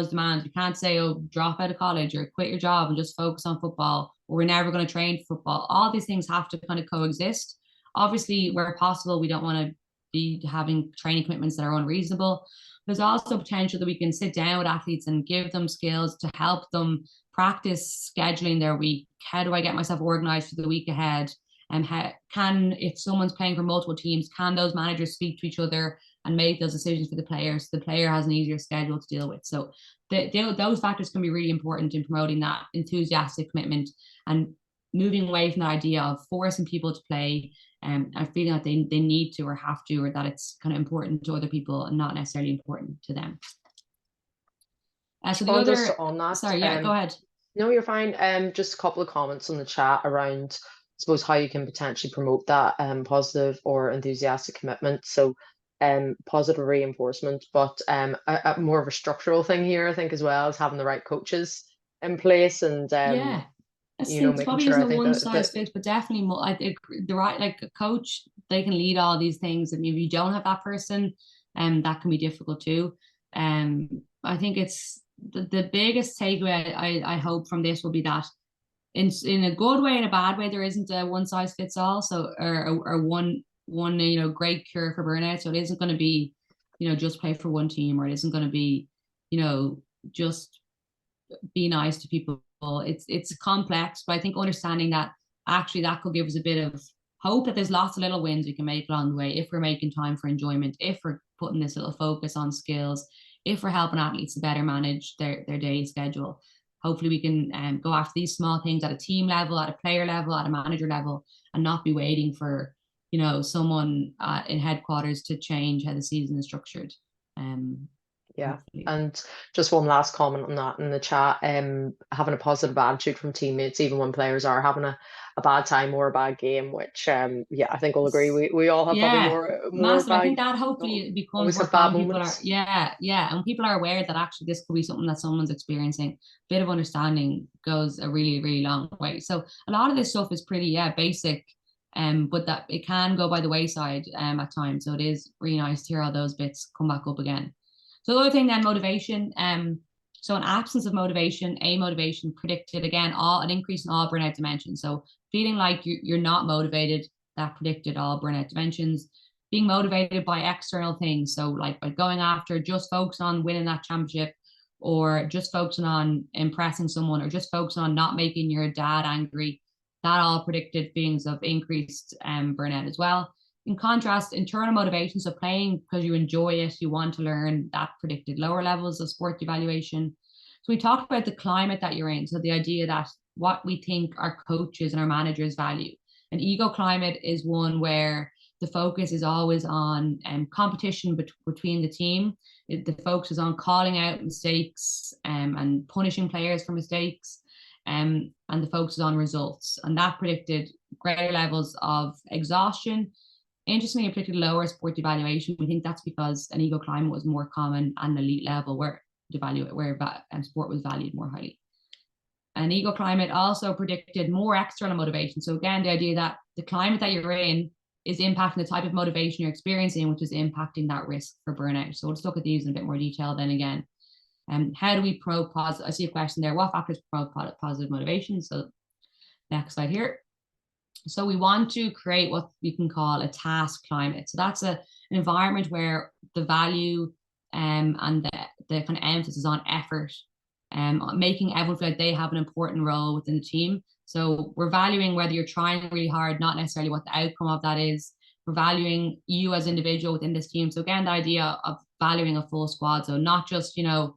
demands. We can't say, oh, drop out of college or quit your job and just focus on football, or we're never going to train for football. All these things have to kind of coexist. Obviously, where possible, we don't want to be having training commitments that are unreasonable. There's also potential that we can sit down with athletes and give them skills to help them practice scheduling their week. How do I get myself organized for the week ahead? And how can, if someone's playing for multiple teams, can those managers speak to each other and make those decisions for the players? The player has an easier schedule to deal with. So those factors can be really important in promoting that enthusiastic commitment and moving away from the idea of forcing people to play and feeling that they need to or have to, or that it's kind of important to other people and not necessarily important to them. So the Just other, on that, sorry, yeah, go ahead. No, you're fine. Just a couple of comments on the chat around, I suppose, how you can potentially promote that positive or enthusiastic commitment. So, positive reinforcement, but a more of a structural thing here, I think, as well, is having the right coaches in place and Yeah. It's making probably sure. isn't I a think one that size fits, but definitely more. I think the right, like a coach, they can lead all these things, and if you don't have that person, that can be difficult too. I think it's the biggest takeaway I hope from this will be that in a good way and a bad way, there isn't a one size fits all. So or one great cure for burnout. So it isn't going to be just play for one team, or it isn't going to be just be nice to people. It's complex, but I think understanding that actually that could give us a bit of hope that there's lots of little wins we can make along the way if we're making time for enjoyment, if we're putting this little focus on skills, if we're helping athletes to better manage their day schedule. Hopefully we can go after these small things at a team level, at a player level, at a manager level, and not be waiting for someone in headquarters to change how the season is structured. Yeah. Hopefully. And just one last comment on that in the chat, having a positive attitude from teammates, even when players are having a bad time or a bad game, which yeah, I think we'll agree. We all have probably Yeah, more massive. I think bad, that hopefully becomes always more have bad common. People are, moments. yeah, and people are aware that actually this could be something that someone's experiencing. A bit of understanding goes a really, really long way. So a lot of this stuff is pretty, basic, but that it can go by the wayside at times. So it is really nice to hear all those bits come back up again. So the other thing then, motivation. So an absence of motivation, amotivation predicted again an increase in all burnout dimensions. So feeling like you're not motivated, that predicted all burnout dimensions. Being motivated by external things, so like by going after, just focusing on winning that championship, or just focusing on impressing someone, or just focusing on not making your dad angry, that all predicted feelings of increased burnout as well. In contrast, internal motivation, so playing because you enjoy it, you want to learn, that predicted lower levels of sport evaluation. So we talked about the climate that you're in, so the idea that what we think our coaches and our managers value. An ego climate is one where the focus is always on competition between the team. The focus is on calling out mistakes and punishing players for mistakes, and the focus is on results. And that predicted greater levels of exhaustion. Interestingly, it predicted lower sport evaluation. We think that's because an ego climate was more common at an elite level where sport was valued more highly. An ego climate also predicted more external motivation. So again, the idea that the climate that you're in is impacting the type of motivation you're experiencing, which is impacting that risk for burnout. So we'll just look at these in a bit more detail then again. How do we promote positive? I see a question there. What factors promote positive motivation? So next slide here. So we want to create what we can call a task climate. So that's an environment where the value and the kind of emphasis is on effort, making everyone feel like they have an important role within the team. So we're valuing whether you're trying really hard, not necessarily what the outcome of that is. We're valuing you as an individual within this team. So again, the idea of valuing a full squad. So not just, the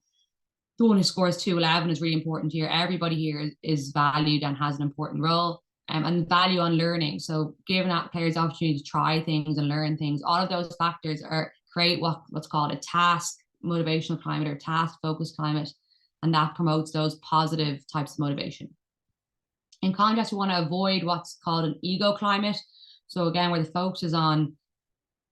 one who scores 211 is really important here. Everybody here is valued and has an important role. And value on learning. So giving that players opportunity to try things and learn things. All of those factors create what's called a task motivational climate or task focused climate. And that promotes those positive types of motivation. In contrast, we want to avoid what's called an ego climate. So again, where the focus is on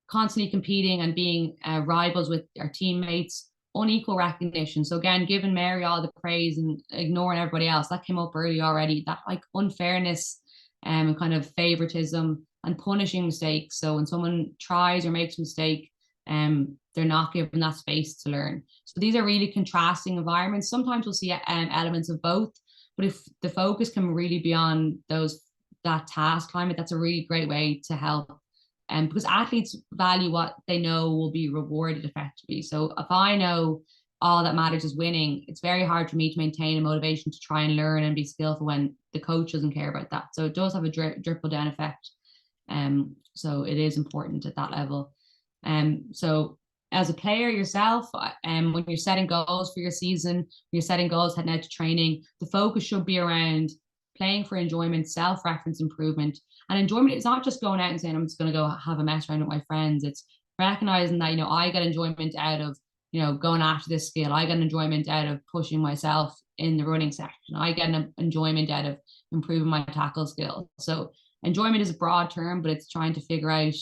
constantly competing and being rivals with our teammates, unequal recognition. So again, giving Mary all the praise and ignoring everybody else, that came up early already. That like unfairness and kind of favoritism and punishing mistakes. So when someone tries or makes a mistake, they're not given that space to learn. So these are really contrasting environments. Sometimes we'll see elements of both, but if the focus can really be on that task climate, that's a really great way to help. Because athletes value what they know will be rewarded effectively. So if I know all that matters is winning, it's very hard for me to maintain a motivation to try and learn and be skillful when the coach doesn't care about that. So it does have a trickle down effect. So it is important at that level. So as a player yourself, when you're setting goals for your season, when you're setting goals heading out to training, the focus should be around playing for enjoyment, self-reference improvement. And enjoyment is not just going out and saying, I'm just going to go have a mess around with my friends. It's recognizing that, I get enjoyment out of, going after this skill. I get enjoyment out of pushing myself in the running section. I get an enjoyment out of improving my tackle skill. So enjoyment is a broad term, but it's trying to figure out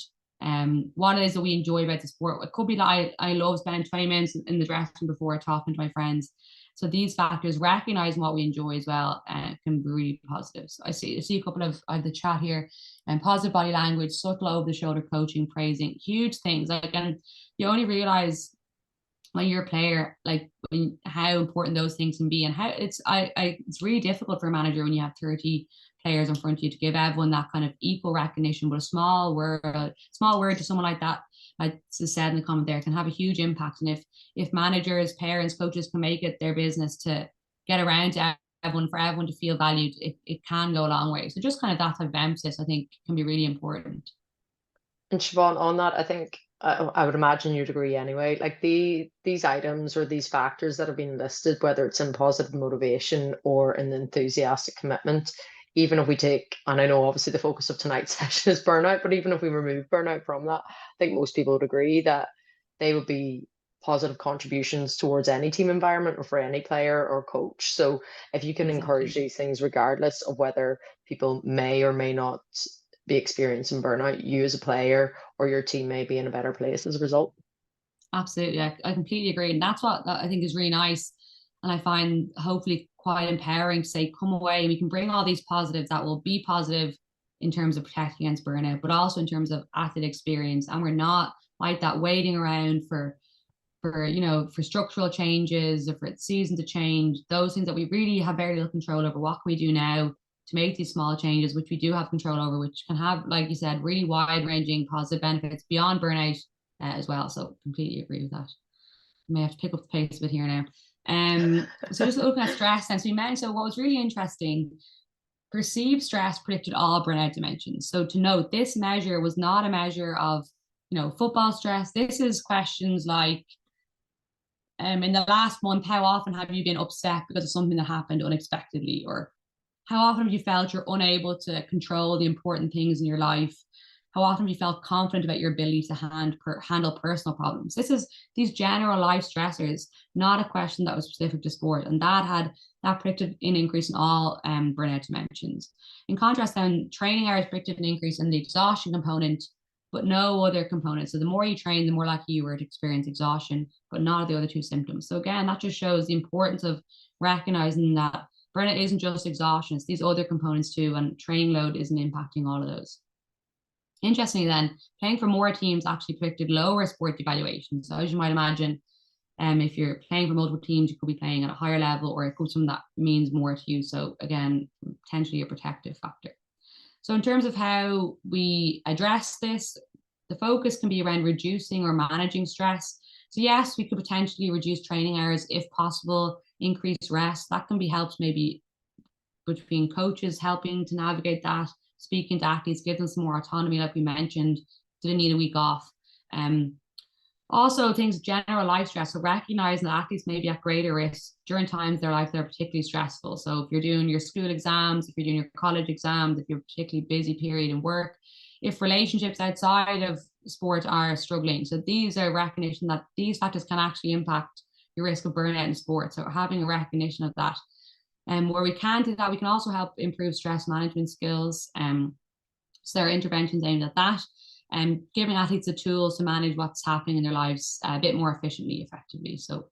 what it is that we enjoy about the sport. It could be that I love spending 20 minutes in the dressing room before talking to my friends. So these factors, recognizing what we enjoy as well, can be really positive. So I see a couple of the chat here, and positive body language, subtle over the shoulder coaching, praising, huge things. Like, and you only realize when you're a player, like how important those things can be, and how it's really difficult for a manager when you have 30 players in front of you to give everyone that kind of equal recognition. But a small word to someone like that, like said in the comment there, can have a huge impact. And if managers, parents, coaches can make it their business to get around to everyone, for everyone to feel valued, it can go a long way. So just kind of that type of emphasis, I think, can be really important. And Siobhan, on that, I think I would imagine you'd agree anyway. Like these items or these factors that have been listed, whether it's in positive motivation or in enthusiastic commitment, even if we take, and I know obviously the focus of tonight's session is burnout, but even if we remove burnout from that, I think most people would agree that they would be positive contributions towards any team environment or for any player or coach. So if you can encourage these things, regardless of whether people may or may not be experiencing burnout, you as a player or your team may be in a better place as a result. Absolutely. I completely agree. And that's what I think is really nice. And I find hopefully quite empowering to say, come away and we can bring all these positives that will be positive in terms of protecting against burnout, but also in terms of athlete experience. And we're not like that waiting around for structural changes or for the season to change, those things that we really have very little control over. What can we do now to make these small changes, which we do have control over, which can have, like you said, really wide ranging positive benefits beyond burnout as well. So completely agree with that. I may have to pick up the pace a bit here now. So just looking at stress, and so you mentioned, so what was really interesting, perceived stress predicted all burnout dimensions. So to note, this measure was not a measure of, football stress. This is questions like, in the last month, how often have you been upset because of something that happened unexpectedly? Or how often have you felt you're unable to control the important things in your life? How often have you felt confident about your ability to handle personal problems? These general life stressors, not a question that was specific to sport. And that predicted an increase in all burnout dimensions. In contrast, then, training hours predicted an increase in the exhaustion component, but no other components. So the more you train, the more likely you were to experience exhaustion, but not the other two symptoms. So again, that just shows the importance of recognizing that burnout isn't just exhaustion, it's these other components too, and training load isn't impacting all of those. Interestingly then, playing for more teams actually predicted lower sport evaluation. So as you might imagine, if you're playing for multiple teams, you could be playing at a higher level, or it could be something that means more to you. So again, potentially a protective factor. So in terms of how we address this, the focus can be around reducing or managing stress. So yes, we could potentially reduce training hours if possible, increase rest. That can be helped maybe between coaches helping to navigate that, speaking to athletes, give them some more autonomy, like we mentioned. Do they need a week off? Also, things general life stress. So recognizing that athletes may be at greater risk during times of their life that are particularly stressful. So if you're doing your school exams, if you're doing your college exams, if you're particularly busy period in work, if relationships outside of sport are struggling. So these are recognition that these factors can actually impact your risk of burnout in sport. So having a recognition of that. And where we can do that, we can also help improve stress management skills. So there are interventions aimed at that, and giving athletes the tools to manage what's happening in their lives a bit more efficiently, effectively. So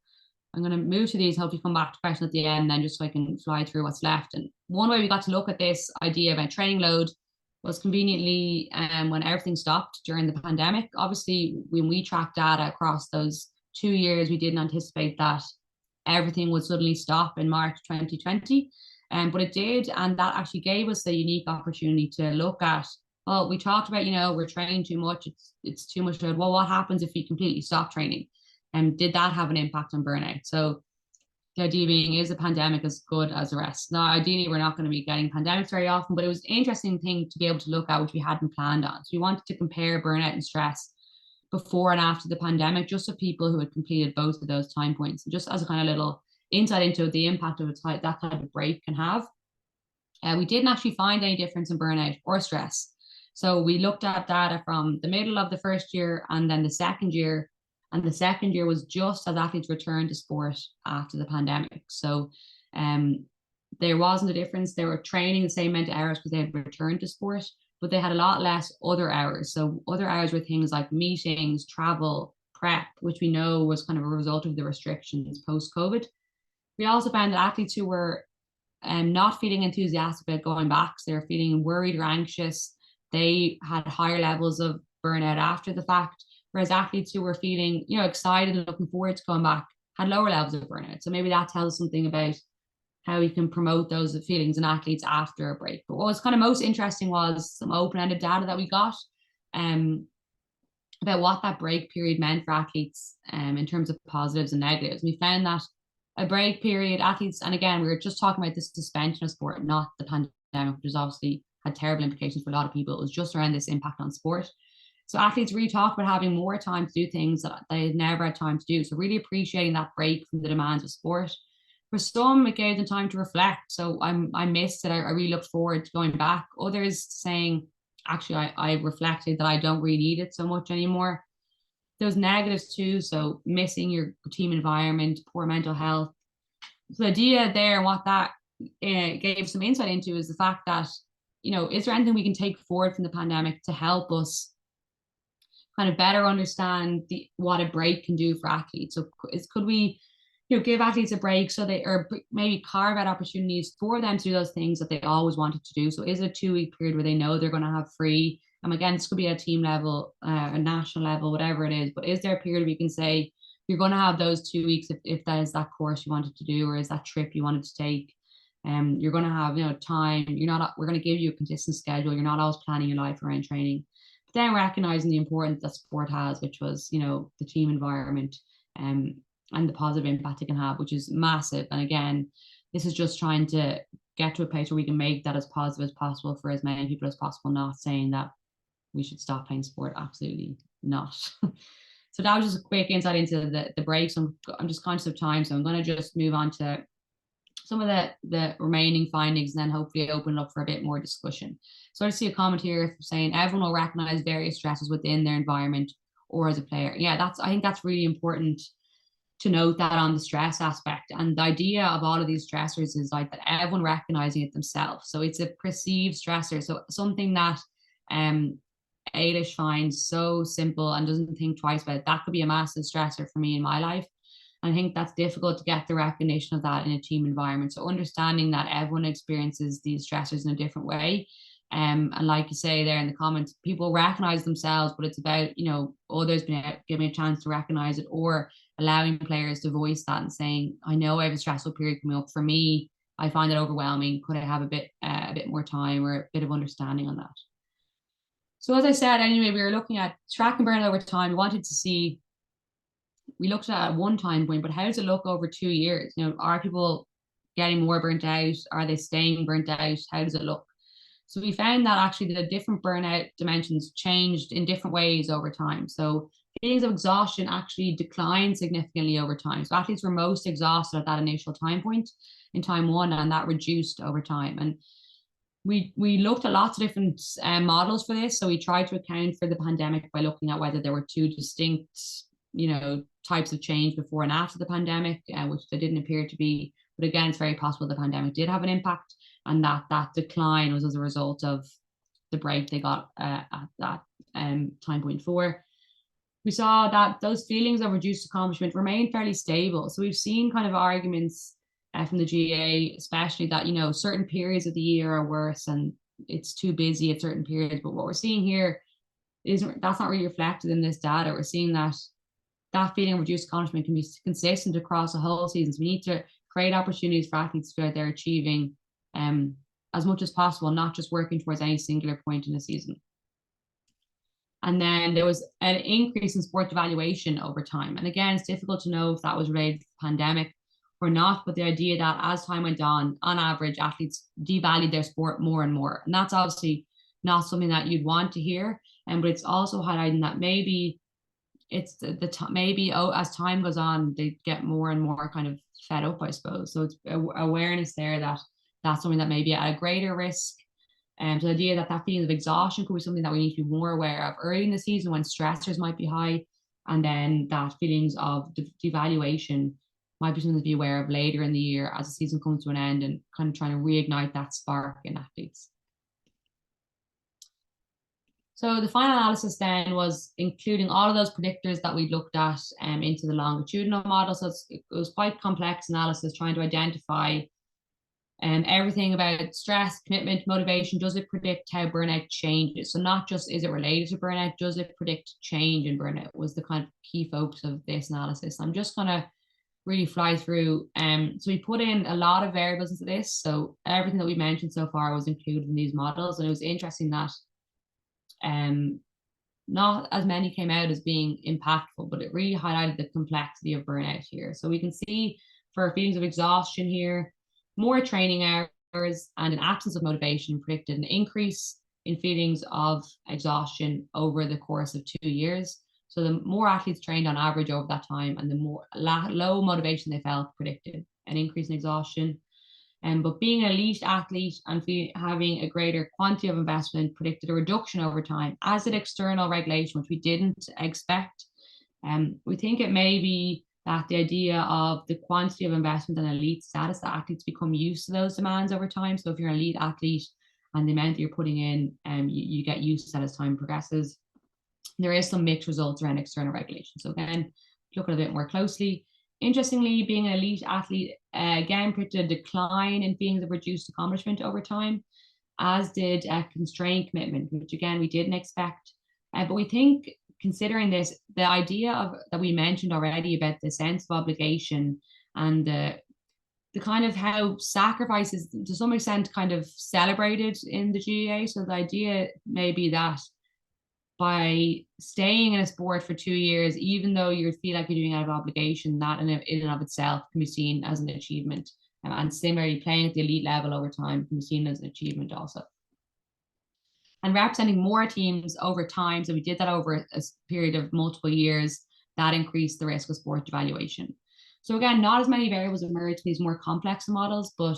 I'm going to move to these, hopefully come back to question at the end, then just so I can fly through what's left. And one way we got to look at this idea about training load was conveniently when everything stopped during the pandemic. Obviously, when we tracked data across those 2 years, we didn't anticipate that everything would suddenly stop in March 2020. But it did, and that actually gave us a unique opportunity to look at, well, we talked about, we're training too much, it's too much load. Well, what happens if we completely stop training? And did that have an impact on burnout? So the idea being, is a pandemic as good as the rest? Now, ideally, we're not going to be getting pandemics very often, but it was an interesting thing to be able to look at, which we hadn't planned on. So we wanted to compare burnout and stress before and after the pandemic, just so people who had completed both of those time points, and just as a kind of little insight into the impact of that type of break can have. We didn't actually find any difference in burnout or stress. So we looked at data from the middle of the first year and then the second year. And the second year was just as athletes returned to sport after the pandemic. So there wasn't a difference. They were training the same amount of hours because they had returned to sport, but they had a lot less other hours. So other hours were things like meetings, travel, prep, which we know was kind of a result of the restrictions post-COVID. We also found that athletes who were not feeling enthusiastic about going back, so they were feeling worried or anxious, they had higher levels of burnout after the fact. Whereas athletes who were feeling, excited and looking forward to going back had lower levels of burnout. So maybe that tells us something about how we can promote those feelings in athletes after a break. But what was kind of most interesting was some open-ended data that we got about what that break period meant for athletes in terms of positives and negatives. We found that a break period, athletes, and again, we were just talking about this suspension of sport, not the pandemic, which has obviously had terrible implications for a lot of people. It was just around this impact on sport. So athletes really talk about having more time to do things that they never had time to do. So really appreciating that break from the demands of sport. For some, it gave them time to reflect. So I missed it. I really looked forward to going back. Others saying, actually, I reflected that I don't really need it so much anymore. Those negatives too. So missing your team environment, poor mental health. So the idea there and what that gave some insight into is the fact that, is there anything we can take forward from the pandemic to help us kind of better understand what a break can do for athletes? So could we, give athletes a break so or maybe carve out opportunities for them to do those things that they always wanted to do? So is it a 2-week period where they know they're going to have free? Again, this could be at a team level, a national level, whatever it is. But is there a period where you can say you're going to have those 2 weeks if that is that course you wanted to do, or is that trip you wanted to take? You're going to have time. We're going to give you a consistent schedule. You're not always planning your life around training. But then recognizing the importance that sport has, which was the team environment and the positive impact it can have, which is massive. And again, this is just trying to get to a place where we can make that as positive as possible for as many people as possible, not saying that we should stop playing sport. Absolutely not. So that was just a quick insight into the breaks. I'm just conscious of time, so I'm going to just move on to some of the remaining findings and then hopefully open it up for a bit more discussion. So I see a comment here saying everyone will recognize various stresses within their environment or as a player. Yeah, I think that's really important to note that on the stress aspect. And the idea of all of these stressors is like that everyone recognizing it themselves. So it's a perceived stressor. So something that Ailish finds so simple and doesn't think twice about it, that could be a massive stressor for me in my life. I think that's difficult to get the recognition of that in a team environment. So understanding that everyone experiences these stressors in a different way. And like you say there in the comments, people recognize themselves, but it's about, others giving a chance to recognize it, or allowing players to voice that and saying, I know I have a stressful period coming up. For me, I find it overwhelming. Could I have a bit more time or a bit of understanding on that? So as I said, anyway, we were looking at tracking burnout over time. We looked at one time point, but how does it look over 2 years? Are people getting more burnt out? Are they staying burnt out? How does it look? So we found that actually the different burnout dimensions changed in different ways over time. So feelings of exhaustion actually declined significantly over time. So athletes were most exhausted at that initial time point in time one, and that reduced over time. And we looked at lots of different models for this. So we tried to account for the pandemic by looking at whether there were two distinct, types of change before and after the pandemic, which there didn't appear to be. But again, it's very possible the pandemic did have an impact, and that decline was as a result of the break they got at that time point 4. we saw that those feelings of reduced accomplishment remain fairly stable. So we've seen kind of arguments from the GA, especially that, you know, certain periods of the year are worse and it's too busy at certain periods. But what we're seeing here isn't, that's not really reflected in this data. We're seeing that that feeling of reduced accomplishment can be consistent across a whole season. So we need to create opportunities for athletes to be out there achieving as much as possible, not just working towards any singular point in the season. And then there was an increase in sport evaluation over time. And again, it's difficult to know if that was related to the pandemic or not, but the idea that as time went on average, athletes devalued their sport more and more. And that's obviously not something that you'd want to hear. But it's also highlighting that maybe it's maybe as time goes on, they get more and more kind of fed up, I suppose. So it's awareness there that that's something that may be at a greater risk. So the idea that that feeling of exhaustion could be something that we need to be more aware of early in the season when stressors might be high, and then that feelings of devaluation might be something to be aware of later in the year as the season comes to an end and kind of trying to reignite that spark in athletes. So the final analysis then was including all of those predictors that we looked at into the longitudinal model. So it was quite complex analysis trying to identify everything about stress, commitment, motivation. Does it predict how burnout changes? So not just is it related to burnout, does it predict change in burnout was the kind of key focus of this analysis. I'm just going to really fly through. So we put in a lot of variables into this. So everything that we mentioned so far was included in these models. And it was interesting that not as many came out as being impactful, but it really highlighted the complexity of burnout here. So we can see for feelings of exhaustion here, more training hours and an absence of motivation predicted an increase in feelings of exhaustion over the course of 2 years. So the more athletes trained on average over that time and the more low motivation they felt predicted an increase in exhaustion. But being an elite athlete and having a greater quantity of investment predicted a reduction over time, as did external regulation, which we didn't expect. We think it may be that the idea of the quantity of investment and elite status, that athletes become used to those demands over time. So if you're an elite athlete and the amount that you're putting in, you get used to that as time progresses. There is some mixed results around external regulation. So again, look at it a bit more closely. Interestingly, being an elite athlete, again, predicted a decline in feelings of reduced accomplishment over time, as did constrained commitment, which again, we didn't expect. But we think, considering this, the idea of that we mentioned already about the sense of obligation and the kind of how sacrifice is to some extent kind of celebrated in the GAA. So the idea may be that by staying in a sport for 2 years, even though you feel like you're doing out of obligation, that in and of itself can be seen as an achievement. And similarly, playing at the elite level over time can be seen as an achievement also. And representing more teams over time, so we did that over a period of multiple years, that increased the risk of sport devaluation. So again, not as many variables emerge in these more complex models, but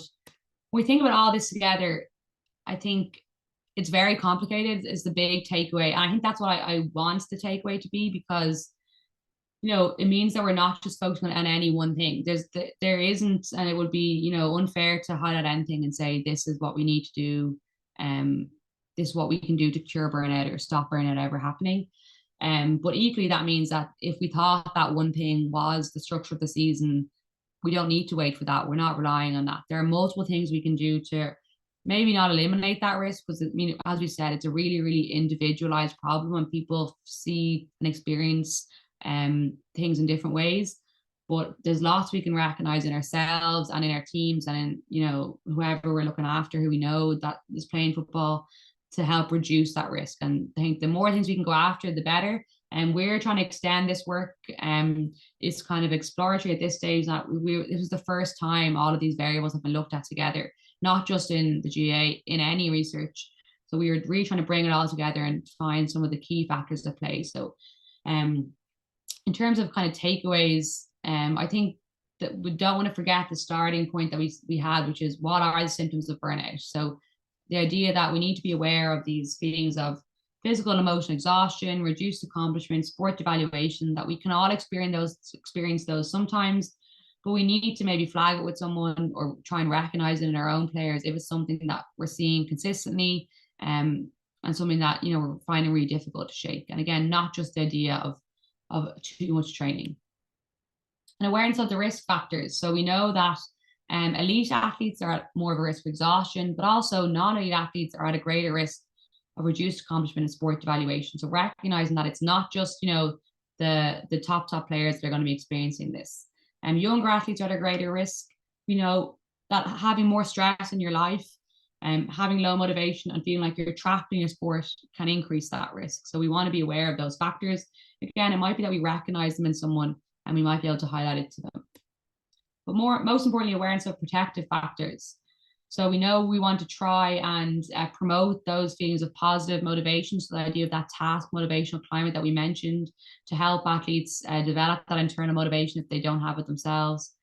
when we think about all this together, I think it's very complicated is the big takeaway. And I think that's what I want the takeaway to be, because, you know, it means that we're not just focusing on any one thing. There isn't, and it would be, you know, unfair to highlight anything and say, this is what we need to do. This is what we can do to cure burnout or stop burnout ever happening. But equally, that means that if we thought that one thing was the structure of the season, we don't need to wait for that. We're not relying on that. There are multiple things we can do to maybe not eliminate that risk, because as we said, it's a really, really individualized problem and people see and experience things in different ways. But there's lots we can recognize in ourselves and in our teams and in, you know, whoever we're looking after, who we know that is playing football, to help reduce that risk. And I think the more things we can go after, the better. And we're trying to extend this work. It's kind of exploratory at this stage. This was the first time all of these variables have been looked at together, not just in the GA, in any research. So we were really trying to bring it all together and find some of the key factors at play. So in terms of kind of takeaways, I think that we don't want to forget the starting point that we had, which is what are the symptoms of burnout? So the idea that we need to be aware of these feelings of physical and emotional exhaustion, reduced accomplishment, sport devaluation, that we can all experience those sometimes, but we need to maybe flag it with someone or try and recognize it in our own players if it's something that we're seeing consistently, and something that, you know, we're finding really difficult to shake. And again, not just the idea of of too much training. And awareness of the risk factors. So we know that elite athletes are at more of a risk of exhaustion, but also non-elite athletes are at a greater risk of reduced accomplishment in sport evaluation. So recognizing that it's not just, the top players that are going to be experiencing this. Younger athletes are at a greater risk. We know that having more stress in your life, having low motivation and feeling like you're trapped in your sport can increase that risk. So we want to be aware of those factors. Again, it might be that we recognize them in someone and we might be able to highlight it to them. But most importantly, awareness of protective factors. So we know we want to try and promote those feelings of positive motivation. So the idea of that task motivational climate that we mentioned to help athletes develop that internal motivation if they don't have it themselves.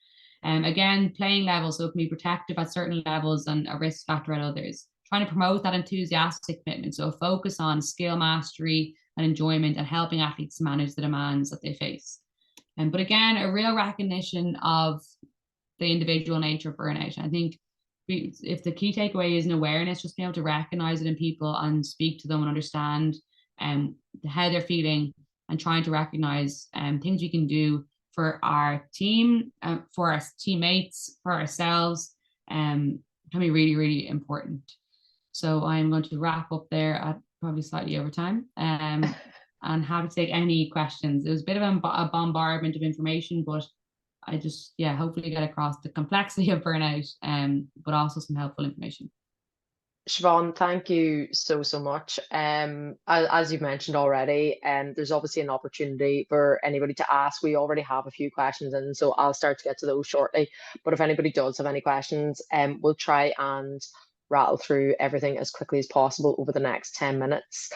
Again, playing levels, so it can be protective at certain levels and a risk factor at others. Trying to promote that enthusiastic commitment. So a focus on skill mastery and enjoyment and helping athletes manage the demands that they face. But again, a real recognition of the individual nature of burnout. I think if the key takeaway is an awareness, just being able to recognize it in people and speak to them and understand how they're feeling and trying to recognize things we can do for our team, for our teammates, for ourselves, can be really, really important. So I'm going to wrap up there at probably slightly over time. And happy to take any questions. It was a bit of a bombardment of information, but I just, hopefully get across the complexity of burnout, but also some helpful information. Siobhan, thank you so, so much. As you've mentioned already, there's obviously an opportunity for anybody to ask. We already have a few questions in, so I'll start to get to those shortly. But if anybody does have any questions, we'll try and rattle through everything as quickly as possible over the next 10 minutes.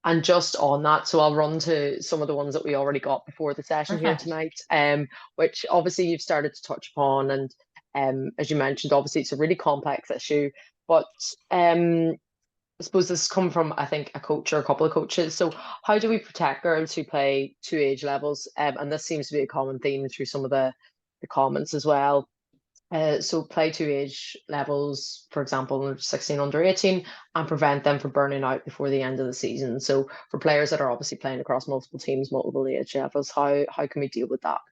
And just on that, so I'll run to some of the ones that we already got before the session here tonight, which obviously you've started to touch upon. And as you mentioned, obviously it's a really complex issue. But I suppose this has come from, I think, a coach or a couple of coaches. So how do we protect girls who play two age levels? And this seems to be a common theme through some of the comments as well. So play two age levels, for example, under 16, under 18, and prevent them from burning out before the end of the season. So for players that are obviously playing across multiple teams, multiple age levels, how can we deal with that?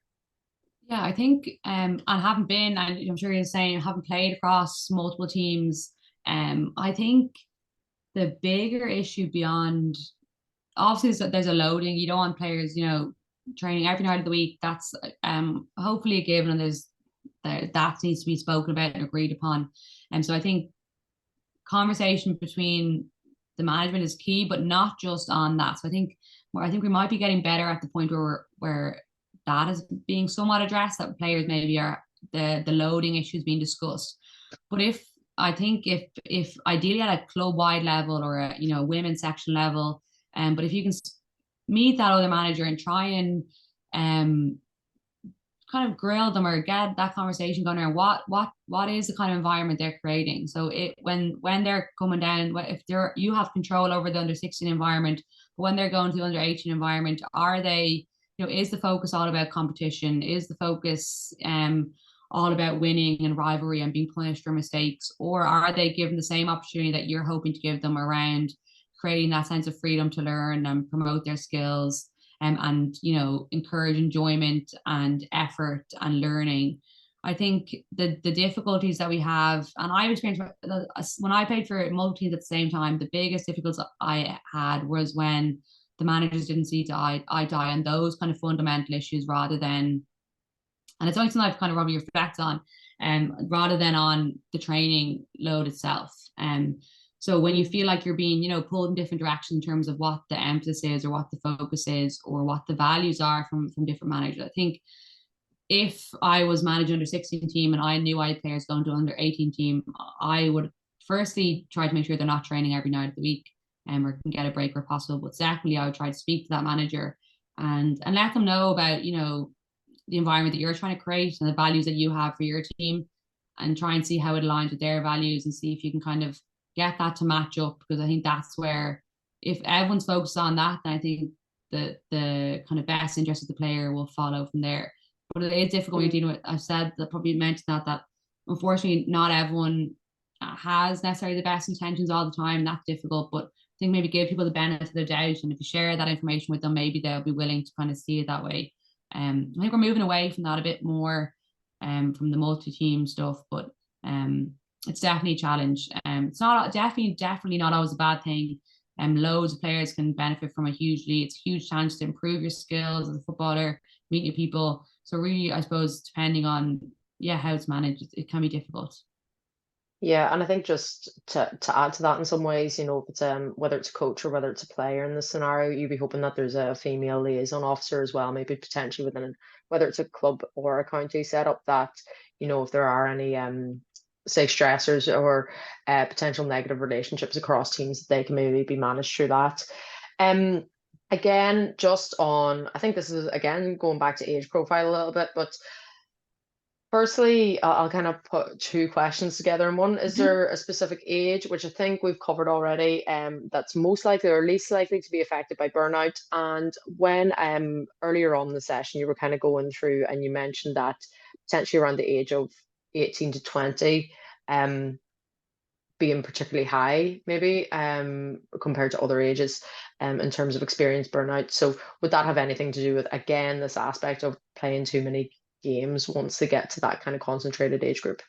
Yeah, I think I haven't been, and I'm sure you're saying, I haven't played across multiple teams. I think the bigger issue beyond obviously is that there's a loading. You don't want players, training every night of the week. That's hopefully a given, and that needs to be spoken about and agreed upon. And so I think conversation between the management is key, but not just on that. So I think we might be getting better at the point where that is being somewhat addressed, that players maybe are the loading issues being discussed. But if ideally at a club wide level or a women's section level, but if you can meet that other manager and try and kind of grill them or get that conversation going around what is the kind of environment they're creating. So when they're coming down, if you have control over the under 16 environment, but when they're going to the under 18 environment, are they, is the focus all about competition? Is the focus all about winning and rivalry and being punished for mistakes? Or are they given the same opportunity that you're hoping to give them around creating that sense of freedom to learn and promote their skills? And encourage enjoyment and effort and learning. I think the difficulties that we have, and I've experienced when I played for multiple teams at the same time, the biggest difficulties I had was when the managers didn't see eye to eye on those kind of fundamental issues, rather than, and it's only something I've kind of probably reflect on, rather than on the training load itself. So when you feel like you're being, pulled in different directions in terms of what the emphasis is or what the focus is or what the values are from different managers, I think if I was managing under 16 team and I knew I had players going to under 18 team, I would firstly try to make sure they're not training every night of the week or can get a break where possible. But secondly, I would try to speak to that manager and let them know about, the environment that you're trying to create and the values that you have for your team, and try and see how it aligns with their values and see if you can kind of get that to match up, because I think that's where, if everyone's focused on that, then I think the kind of best interest of the player will follow from there. But it is difficult when you're dealing with, I've said that, probably mentioned that unfortunately not everyone has necessarily the best intentions all the time. That's difficult, but think maybe give people the benefit of the doubt, and if you share that information with them, maybe they'll be willing to kind of see it that way. I think we're moving away from that a bit more, from the multi-team stuff, but it's definitely a challenge. It's not definitely not always a bad thing. Loads of players can benefit from it hugely. It's a huge chance to improve your skills as a footballer, meet new people. So really, I suppose, depending on how it's managed, it can be difficult. Yeah, and I think just to add to that in some ways, if it's whether it's a coach or whether it's a player in this scenario, you'd be hoping that there's a female liaison officer as well, maybe potentially within whether it's a club or a county setup that, if there are any say stressors or potential negative relationships across teams, they can maybe be managed through that. Again, just on, I think this is again going back to age profile a little bit, but firstly, I'll kind of put two questions together in one. Is Mhm. there a specific age, which I think we've covered already, that's most likely or least likely to be affected by burnout? And when earlier on in the session you were kind of going through and you mentioned that potentially around the age of 18 to 20, being particularly high, maybe compared to other ages, in terms of experience burnout. So would that have anything to do with, again, this aspect of playing too many games once they get to that kind of concentrated age group?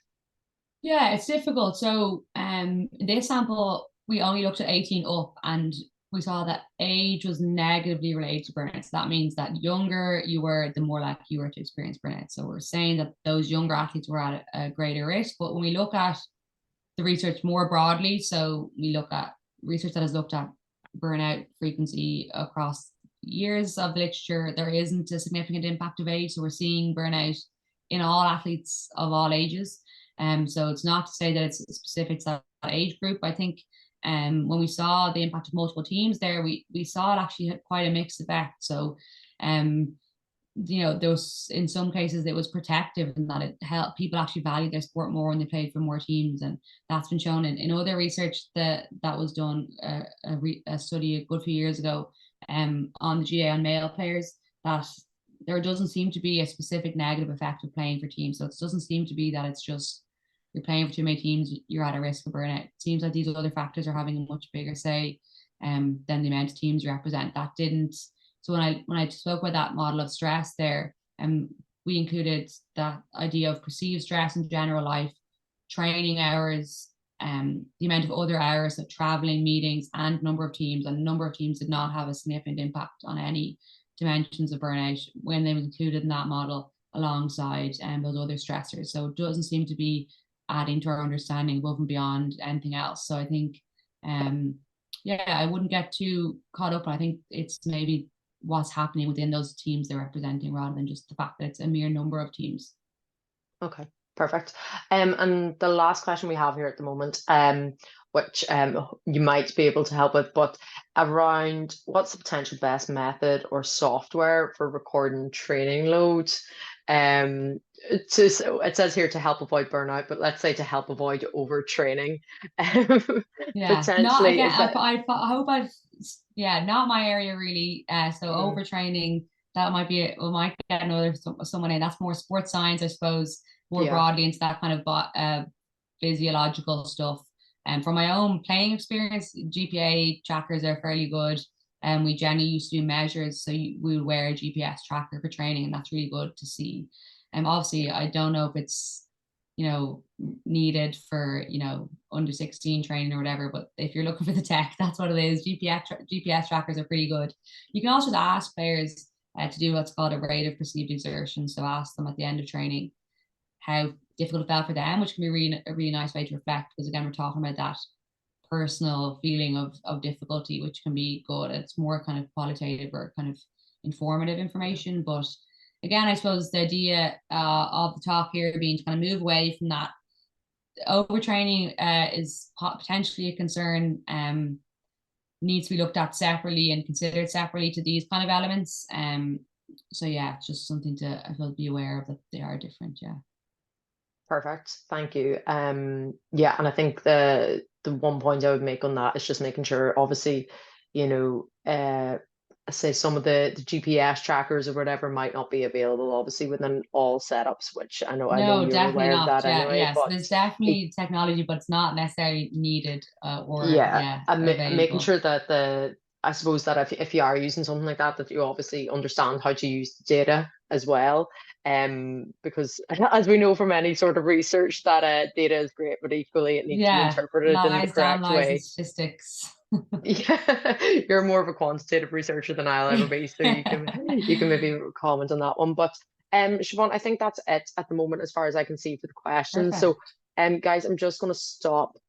Yeah, it's difficult. So, in this sample, we only looked at 18 up, and we saw that age was negatively related to burnout. So that means that younger you were, the more likely you were to experience burnout. So we're saying that those younger athletes were at a greater risk. But when we look at the research more broadly, so we look at research that has looked at burnout frequency across years of literature, there isn't a significant impact of age. So we're seeing burnout in all athletes of all ages. So it's not to say that it's specific to that age group. I think when we saw the impact of multiple teams there, we saw it actually had quite a mixed effect. So um, there was, in some cases, it was protective and that it helped people actually value their sport more when they played for more teams, and that's been shown in other research that was done, a study a good few years ago, on the GA on male players, that there doesn't seem to be a specific negative effect of playing for teams. So it doesn't seem to be that it's just you're playing for too many teams, you're at a risk of burnout. It seems like these other factors are having a much bigger say, than the amount of teams you represent. That didn't So when I spoke about that model of stress there, we included that idea of perceived stress in general life, training hours, the amount of other hours of traveling, meetings, and number of teams. And the number of teams did not have a significant impact on any dimensions of burnout when they were included in that model alongside those other stressors. So it doesn't seem to be adding to our understanding above and beyond anything else. So I think, I wouldn't get too caught up. I think it's maybe what's happening within those teams they're representing rather than just the fact that it's a mere number of teams. Okay, perfect. And the last question we have here at the moment, which you might be able to help with, but around what's the potential best method or software for recording training loads? So it says here to help avoid burnout, but let's say to help avoid overtraining. Yeah, not Potentially, again. is that, I hope I've yeah, not my area really. So mm, overtraining, that might be we might get another someone in. That's more sports science, I suppose, more yeah, broadly into that kind of physiological stuff. And from my own playing experience, GPA trackers are fairly good. And we generally used to do measures, so we would wear a GPS tracker for training, and that's really good to see. And obviously, I don't know if it's needed for under 16 training or whatever, but if you're looking for the tech, that's what it is. GPS trackers are pretty good. You can also ask players to do what's called a rate of perceived exertion. So ask them at the end of training how difficult it felt for them, which can be a really nice way to reflect, because again we're talking about that personal feeling of difficulty, which can be good. It's more kind of qualitative or kind of informative information. But again, I suppose the idea of the talk here being to kind of move away from that overtraining is potentially a concern, needs to be looked at separately and considered separately to these kind of elements. So yeah, it's just something to, I suppose, be aware of, that they are different. Yeah. perfect. Thank you. Yeah, and I think the one point I would make on that is just making sure, obviously, you know, I say some of the GPS trackers or whatever might not be available, obviously, within all setups, which I know No, you're definitely aware of not. that Yeah, anyway, yes. but There's it, definitely technology, but it's not necessarily needed or yeah, yeah, and making available. sure that I suppose that if you are using something like that, that you obviously understand how to use the data as well. Because as we know from any sort of research, that data is great, but equally it needs to be Yeah, interpreted in the lies, damn correct lies and way. statistics. Yeah, you're more of a quantitative researcher than I'll ever be, so you can maybe comment on that one. But Siobhan, I think that's it at the moment as far as I can see for the questions. So Perfect. guys, I'm just gonna stop